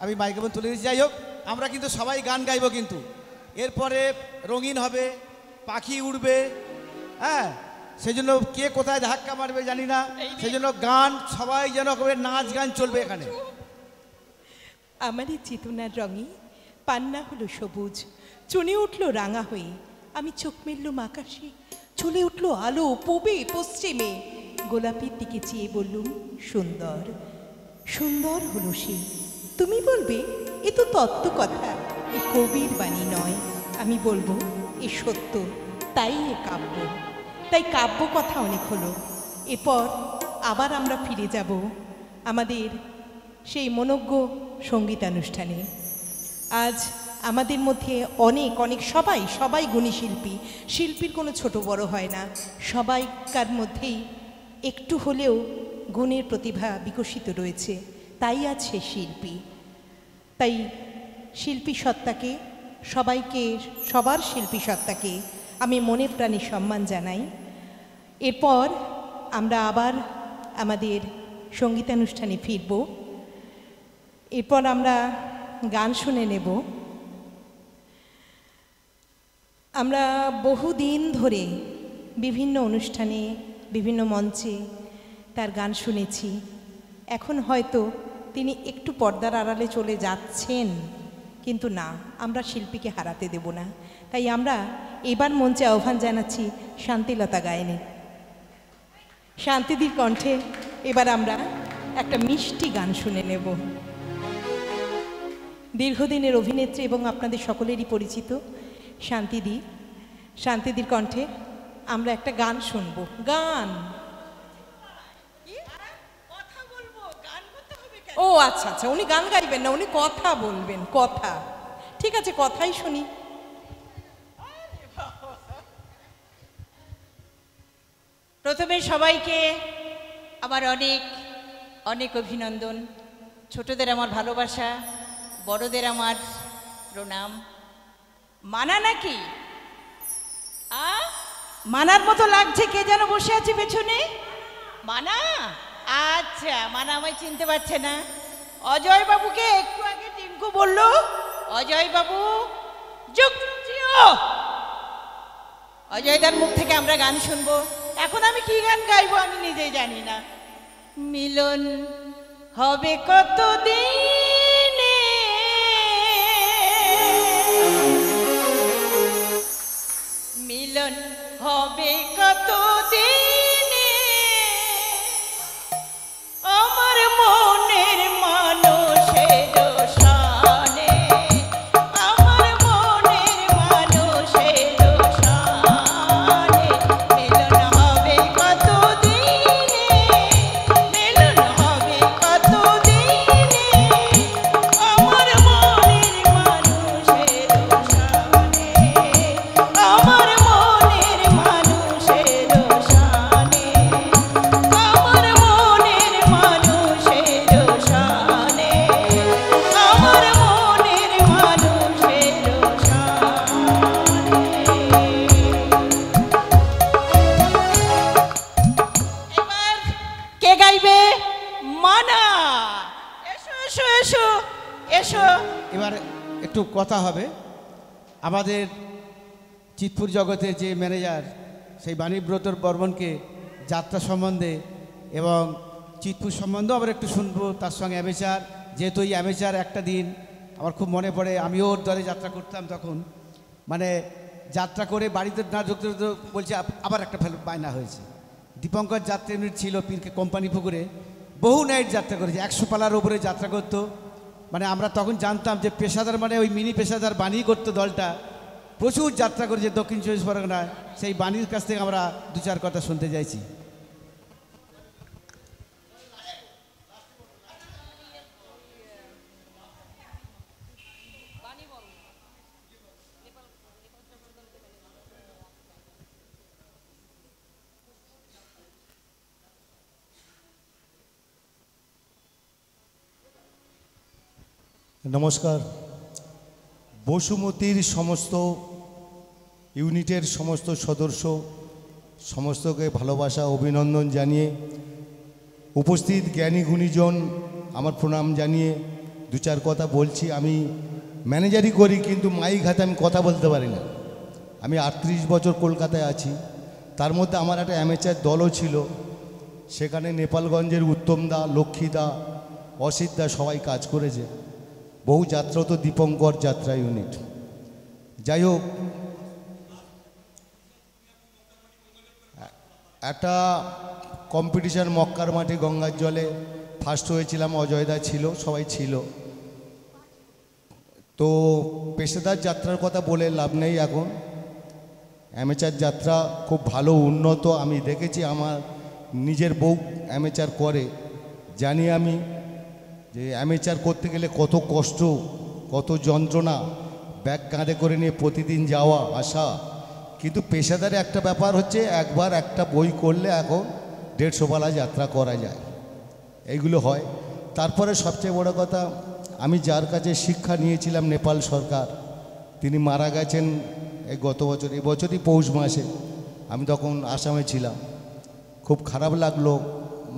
আমি মাইক্রোফোন তুলে দিচ্ছি। যাই হোক, আমরা কিন্তু সবাই গান গাইবো, কিন্তু এরপরে রঙিন হবে, পাখি উড়বে, হ্যাঁ, সেই জন্য কে কোথায় ধাক্কা মারবে জানি না, সেই জন্য গান সবাই যেন করে নাচ গান চলবে এখানে। আমার এই চেতনার রঙে পান্না হলো সবুজ, চনে উঠলো রাঙা হয়ে, আমি চোখ মেললুম আকাশে, চলে উঠলো আলো পূবে পশ্চিমে, গোলাপের দিকে চেয়ে বললুম সুন্দর। সুন্দর হলো সে। তুমি বলবে এ তো তত্ত্ব কথা, এ কবির বাণী নয়। আমি বলবো এ সত্য, তাই এ কাব্য। তাই কাব্য কথা অনেক হলো, এরপর আবার আমরা ফিরে যাব আমাদের সেই মনোজ্ঞ সঙ্গীতানুষ্ঠানে। আজ আমাদের মধ্যে অনেক অনেক সবাই গুণী শিল্পী। শিল্পীর কোনো ছোট বড় হয় না, সবাইকার মধ্যেই একটু হলেও গুণের প্রতিভা বিকশিত রয়েছে, তাই আজ সে শিল্পী। তাই শিল্পী সত্তাকে, সবাইকে, সবার শিল্পী সত্তাকে আমি মনে প্রাণে সম্মান জানাই। এরপর আমরা আবার আমাদের সঙ্গীতানুষ্ঠানে ফিরব। এরপর আমরা গান শুনে নেব। আমরা বহুদিন ধরে বিভিন্ন অনুষ্ঠানে, বিভিন্ন মঞ্চে তার গান শুনেছি। এখন হয়তো তিনি একটু পর্দার আড়ালে চলে যাচ্ছেন, কিন্তু না, আমরা শিল্পীকে হারাতে দেব না। তাই আমরা এবার মঞ্চে আহ্বান জানাচ্ছি শান্তিলতা গায়েনের। শান্তিদির কণ্ঠে এবার আমরা একটা মিষ্টি গান শুনে নেব। দীর্ঘদিনের অভিনেত্রী এবং আপনাদের সকলেরই পরিচিত শান্তিদি, শান্তিদির কণ্ঠে আমরা একটা গান শুনবো। গান, ও আচ্ছা আচ্ছা, উনি গান গাইবেন না, উনি কথা বলবেন, কথা। ঠিক আছে, কথাই শুনি। প্রথমে সবাইকে আমার অনেক অনেক অভিনন্দন। ছোটদের আমার ভালোবাসা, বড়দের আমার প্রণাম। মানা নাকি? মানার মতো লাগছে, কে যেন বসে আছে পেছনে। মানা? আচ্ছা, মানা আমায় চিনতে পারছে না। অজয় বাবুকে একটু আগে টিঙ্কু বলল, অজয় বাবু অজয়দার মুখ থেকে আমরা গান শুনবো। এখন আমি কি গান গাইবো আমি নিজেই জানি না। মিলন হবে কতদিনে, মিলন হবে কতদিনে, আমার মনের একটু কথা হবে। আমাদের চিতপুর জগতের যে ম্যানেজার সেই বাণীব্রত বর্মনকে যাত্রা সম্বন্ধে এবং চিতপুর সম্বন্ধেও আমরা একটু শুনবো, তার সঙ্গে অ্যামেচার, যেহেতু এই অ্যামেচার একটা দিন আমার খুব মনে পড়ে, আমিও ওর দলে যাত্রা করতাম তখন, মানে যাত্রা করে বাড়িতে না ঢুকতে ঢুকতে বলছে আবার একটা বায়না হয়েছে। দীপঙ্কর যাত্রা এমনি ছিল পীরকে কোম্পানি পুকুরে, বহু নাইট যাত্রা করেছে, 100 পালার ওপরে যাত্রা করতো। মানে আমরা তখন জানতাম যে পেশাদার মানে ওই মিনি পেশাদার বাণী করতো দলটা, প্রচুর যাত্রা করেছে দক্ষিণ চব্বিশ পরগনায়। সেই বাণীর কাছ থেকে আমরা 2-4 কথা শুনতে চাইছি। নমস্কার। বসুমতীর সমস্ত ইউনিটের সমস্ত সদস্য সমস্তকে ভালোবাসা অভিনন্দন জানিয়ে, উপস্থিত জ্ঞানী গুণীজন আমার প্রণাম জানিয়ে 2-4 কথা বলছি। আমি ম্যানেজারই করি, কিন্তু মাইক হাতে আমি কথা বলতে পারি না। আমি 38 বছর কলকাতায় আছি, তার মধ্যে আমার একটা অ্যামেচার দলও ছিল। সেখানে নেপালগঞ্জের উত্তমদা, লক্ষ্মীদা, অসিতদা সবাই কাজ করেছে। বহু যাত্রা তো দীপঙ্কর যাত্রা ইউনিট। যাই হোক, একটা কম্পিটিশান মক্কার মাঠে গঙ্গার জলে ফার্স্ট হয়েছিলাম, অজয়দা ছিল, সবাই ছিল। তো পেশাদার যাত্রার কথা বলে লাভ নেই এখন। অ্যামেচার যাত্রা খুব ভালো উন্নত, আমি দেখেছি, আমার নিজের বউ অ্যামেচার করে, জানি আমি যে অ্যামেচার করতে গেলে কত কষ্ট, কত যন্ত্রণা, ব্যাগ কাঁধে করে নিয়ে প্রতিদিন যাওয়া আসা। কিন্তু পেশাদারে একটা ব্যাপার হচ্ছে, একবার একটা বই করলে এখন 150 পালা যাত্রা করা যায়, এইগুলো হয়। তারপরে সবচেয়ে বড় কথা, আমি যার কাছে শিক্ষা নিয়েছিলাম নেপাল সরকার, তিনি মারা গেছেন এই গত বছর, এবছরই পৌষ মাসে। আমি তখন আসামে ছিলাম, খুব খারাপ লাগলো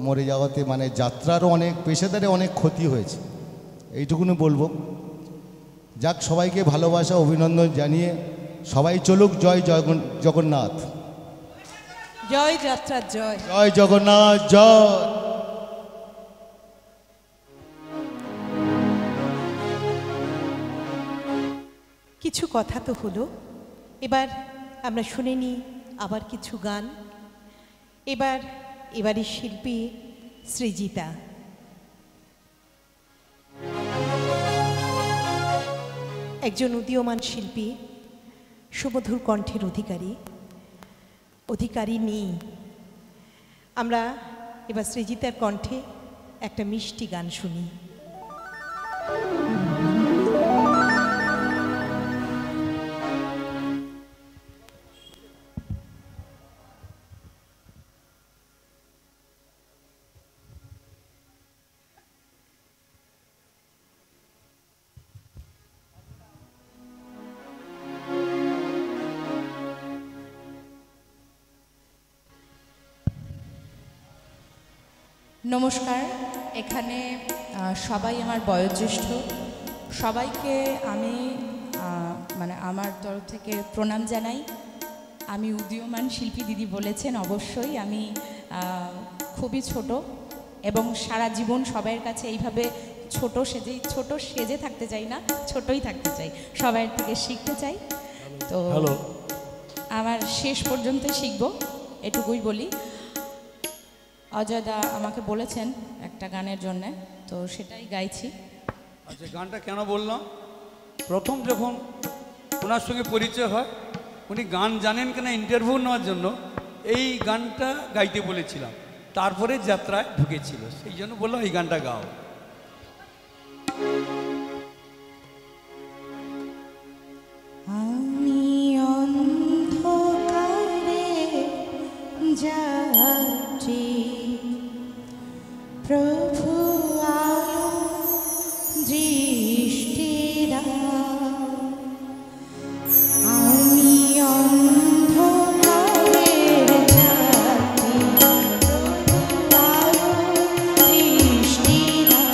মরে যাওয়াতে। মানে যাত্রারও অনেক পেশাদারে অনেক ক্ষতি হয়েছে, এইটুকুনি বলবো। যাক, সবাইকে ভালোবাসা অভিনন্দন জানিয়ে সবাই চলুক। জয় জগন্নাথ, জয় যাত্রার জয়, জয় জগন্নাথ জয়। কিছু কথা তো হলো, এবার আমরা শুনে নিই আবার কিছু গান। এবারে শিল্পী সৃজিতা। একজন উদীয়মান শিল্পী, সুমধুর কণ্ঠের অধিকারী নেই। আমরা এবার সৃজিতার কণ্ঠে একটা মিষ্টি গান শুনি। নমস্কার। এখানে সবাই আমার বয়োজ্যেষ্ঠ, সবাইকে আমি মানে আমার তরফ থেকে প্রণাম জানাই। আমি উদীয়মান শিল্পী, দিদি বলেছেন, অবশ্যই আমি খুবই ছোট এবং সারা জীবন সবার কাছে এইভাবে ছোট সেজে থাকতে চাই না, ছোটই থাকতে চাই, সবার থেকে শিখতে চাই। তো আমার শেষ পর্যন্ত শিখব, এটুকুই বলি। অজয়দা আমাকে বলেছেন একটা গানের জন্যে, তো সেটাই গাইছি। আচ্ছা, গানটা কেন বললাম, প্রথম যখন ওনার সঙ্গে পরিচয় হয়, উনি গান জানেন কিনা ইন্টারভিউ নেওয়ার জন্য এই গানটা গাইতে বলেছিলাম, তারপরে যাত্রায় ঢুকেছিল, সেই জন্য বললাম এই গানটা গাও। আমি অন্ধকারে যাচ্ছি, প্রভু আলো দৃষ্টি দাও। আমি অন্ধকারে যাচ্ছি, প্রভু আলো দৃষ্টি দাও।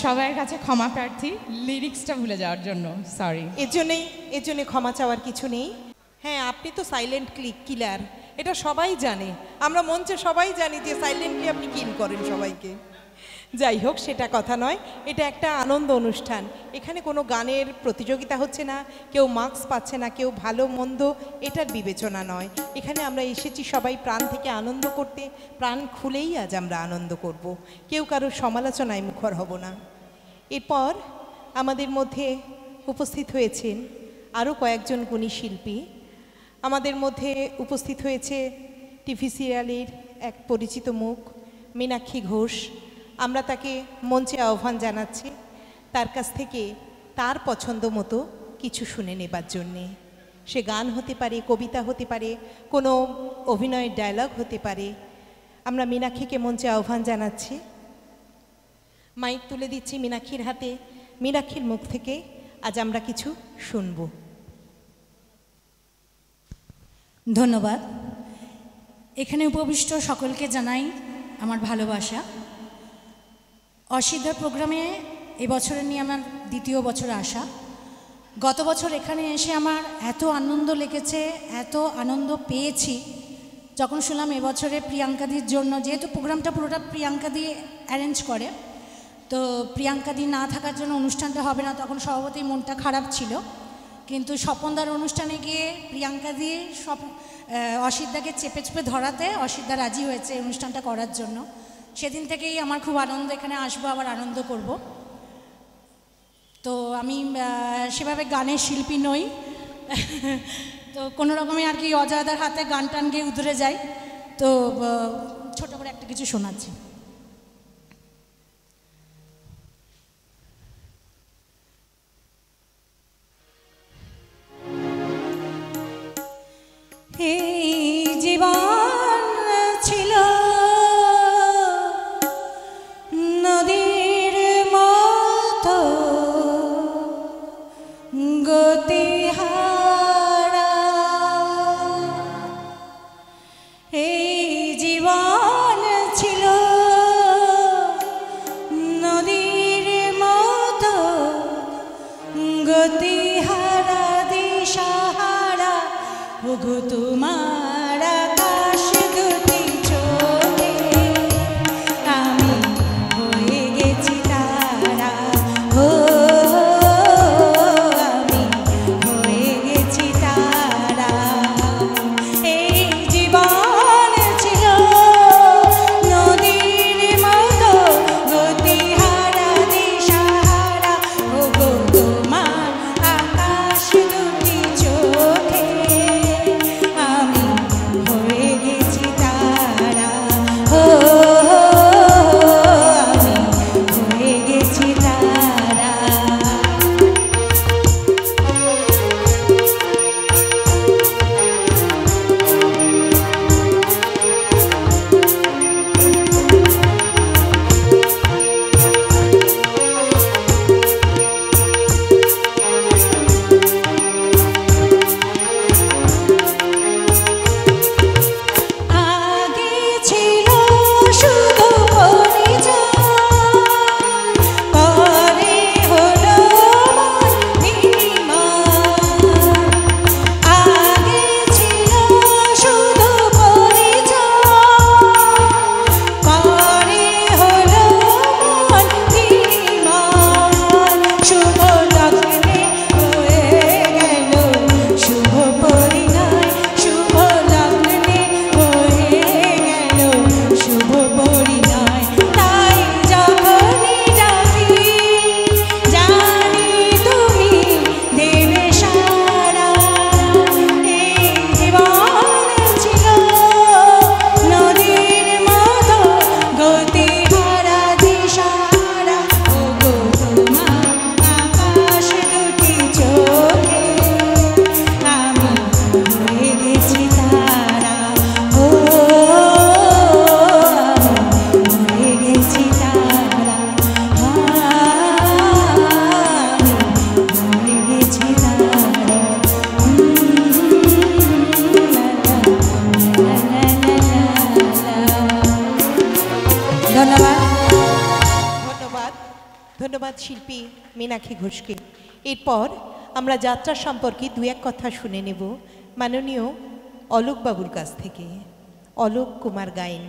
সবার কাছে ক্ষমা প্রার্থী লিরিক্সটা ভুলে যাওয়ার জন্য, সরি। এর জন্যে ক্ষমা চাওয়ার কিছু নেই। হ্যাঁ, আপনি তো সাইলেন্ট কিলার, এটা সবাই জানে। আমরা মঞ্চে সবাই জানি যে সাইলেন্টলি আপনি কিল করেন সবাইকে। যাই হোক, সেটা কথা নয়, এটা একটা আনন্দ অনুষ্ঠান। এখানে কোনো গানের প্রতিযোগিতা হচ্ছে না, কেউ মার্কস পাচ্ছে না, কেউ ভালো মন্দ এটার বিবেচনা নয়। এখানে আমরা এসেছি সবাই প্রাণ থেকে আনন্দ করতে, প্রাণ খুলেই আজ আমরা আনন্দ করব। কেউ কারোর সমালোচনায় মুখর হব না। এরপর আমাদের মধ্যে উপস্থিত হয়েছেন আরও কয়েকজন গুণী শিল্পী। আমাদের মধ্যে উপস্থিত হয়েছে টিভি সিরিয়ালের এক পরিচিত মুখ মীনাক্ষী ঘোষ। আমরা তাকে মঞ্চে আহ্বান জানাচ্ছি তার কাছ থেকে তার পছন্দ মতো কিছু শুনে নেবার জন্যে। সে গান হতে পারে, কবিতা হতে পারে, কোনো অভিনয়ের ডায়লগ হতে পারে। আমরা মীনাক্ষীকে মঞ্চে আহ্বান জানাচ্ছি। মাইক তুলে দিচ্ছি মীনাক্ষীর হাতে। মীনাক্ষীর মুখ থেকে আজ আমরা কিছু শুনব। ধন্যবাদ। এখানে উপবিষ্ট সকলকে জানাই আমার ভালোবাসা। অসিদ্ধার প্রোগ্রামে এবছরে নিয়ে আমার দ্বিতীয় বছর আসা। গত বছর এখানে এসে আমার এত আনন্দ লেগেছে, এত আনন্দ পেয়েছি যখন শুনলাম এবছরে প্রিয়াঙ্কাদির জন্য, যেহেতু প্রোগ্রামটা পুরোটা প্রিয়াঙ্কাদি অ্যারেঞ্জ করে, তো প্রিয়াঙ্কাদি না থাকার জন্য অনুষ্ঠানটা হবে না, তখন স্বভাবতই মনটা খারাপ ছিল। কিন্তু স্বপনদার অনুষ্ঠানে গিয়ে প্রিয়াঙ্কাদি অসিদ্ধাকে চেপে চেপে ধরাতে অসিদ্ধা রাজি হয়েছে এই অনুষ্ঠানটা করার জন্য। সেদিন থেকেই আমার খুব আনন্দ, এখানে আসবো, আবার আনন্দ করব। তো আমি সেভাবে গানের শিল্পী নই, তো কোনো রকমে আর কি অজয়দার হাতে গান টান গিয়ে উধরে যাই। তো ছোট করে একটা কিছু শোনাচ্ছি। এই জীবন ছিল নদীর মতো গতিহারা, এই জীবন ছিল নদীর মতো গতিহারা, দিশাহারা। ওগো তোমার আকাশ দুটি চোখে আমি হয়ে গেছি তারা, ও আমি হয়ে গেছি তারা। এই জীবন ছিল নদীর মতো গতিহারা, দিশাহারা। ওগো তোমার আকাশ দুটি চোখে আমি হয়ে গেছি তারা, ও আমি হয়ে গেছি তারা। আগে ছিল শুধু পরিচয়, পরে হলো মন বিনিময়। আগে ছিল শুধু পরিচয়, পরে হলো মন বিনিময়। শুভ লগ্নে হয়ে গেল শুভ পরিণয়, শুভ লগ্নে হয়ে গেল শুভ পরিণয়। তাই যখনই ডাকি জানি তুমি দেবে সারা। এই জীবন ছিল নদীর মতো গতিহারা, দিশাহারা। ওগো তোমার আকাশ দুটি চোখে আমি হয়ে গেছি তারা, ও আমি হয়ে গেছি তারা, আমি হয়ে গেছি তারা। ধন্যবাদ। ধন্যবাদ, ধন্যবাদ শিল্পী মীনাক্ষী ঘোষকে। এরপর আমরা যাত্রা সম্পর্কে দু এক কথা শুনে নেব মাননীয় অলোকবাবুর কাছ থেকে। অলোক কুমার গায়েন।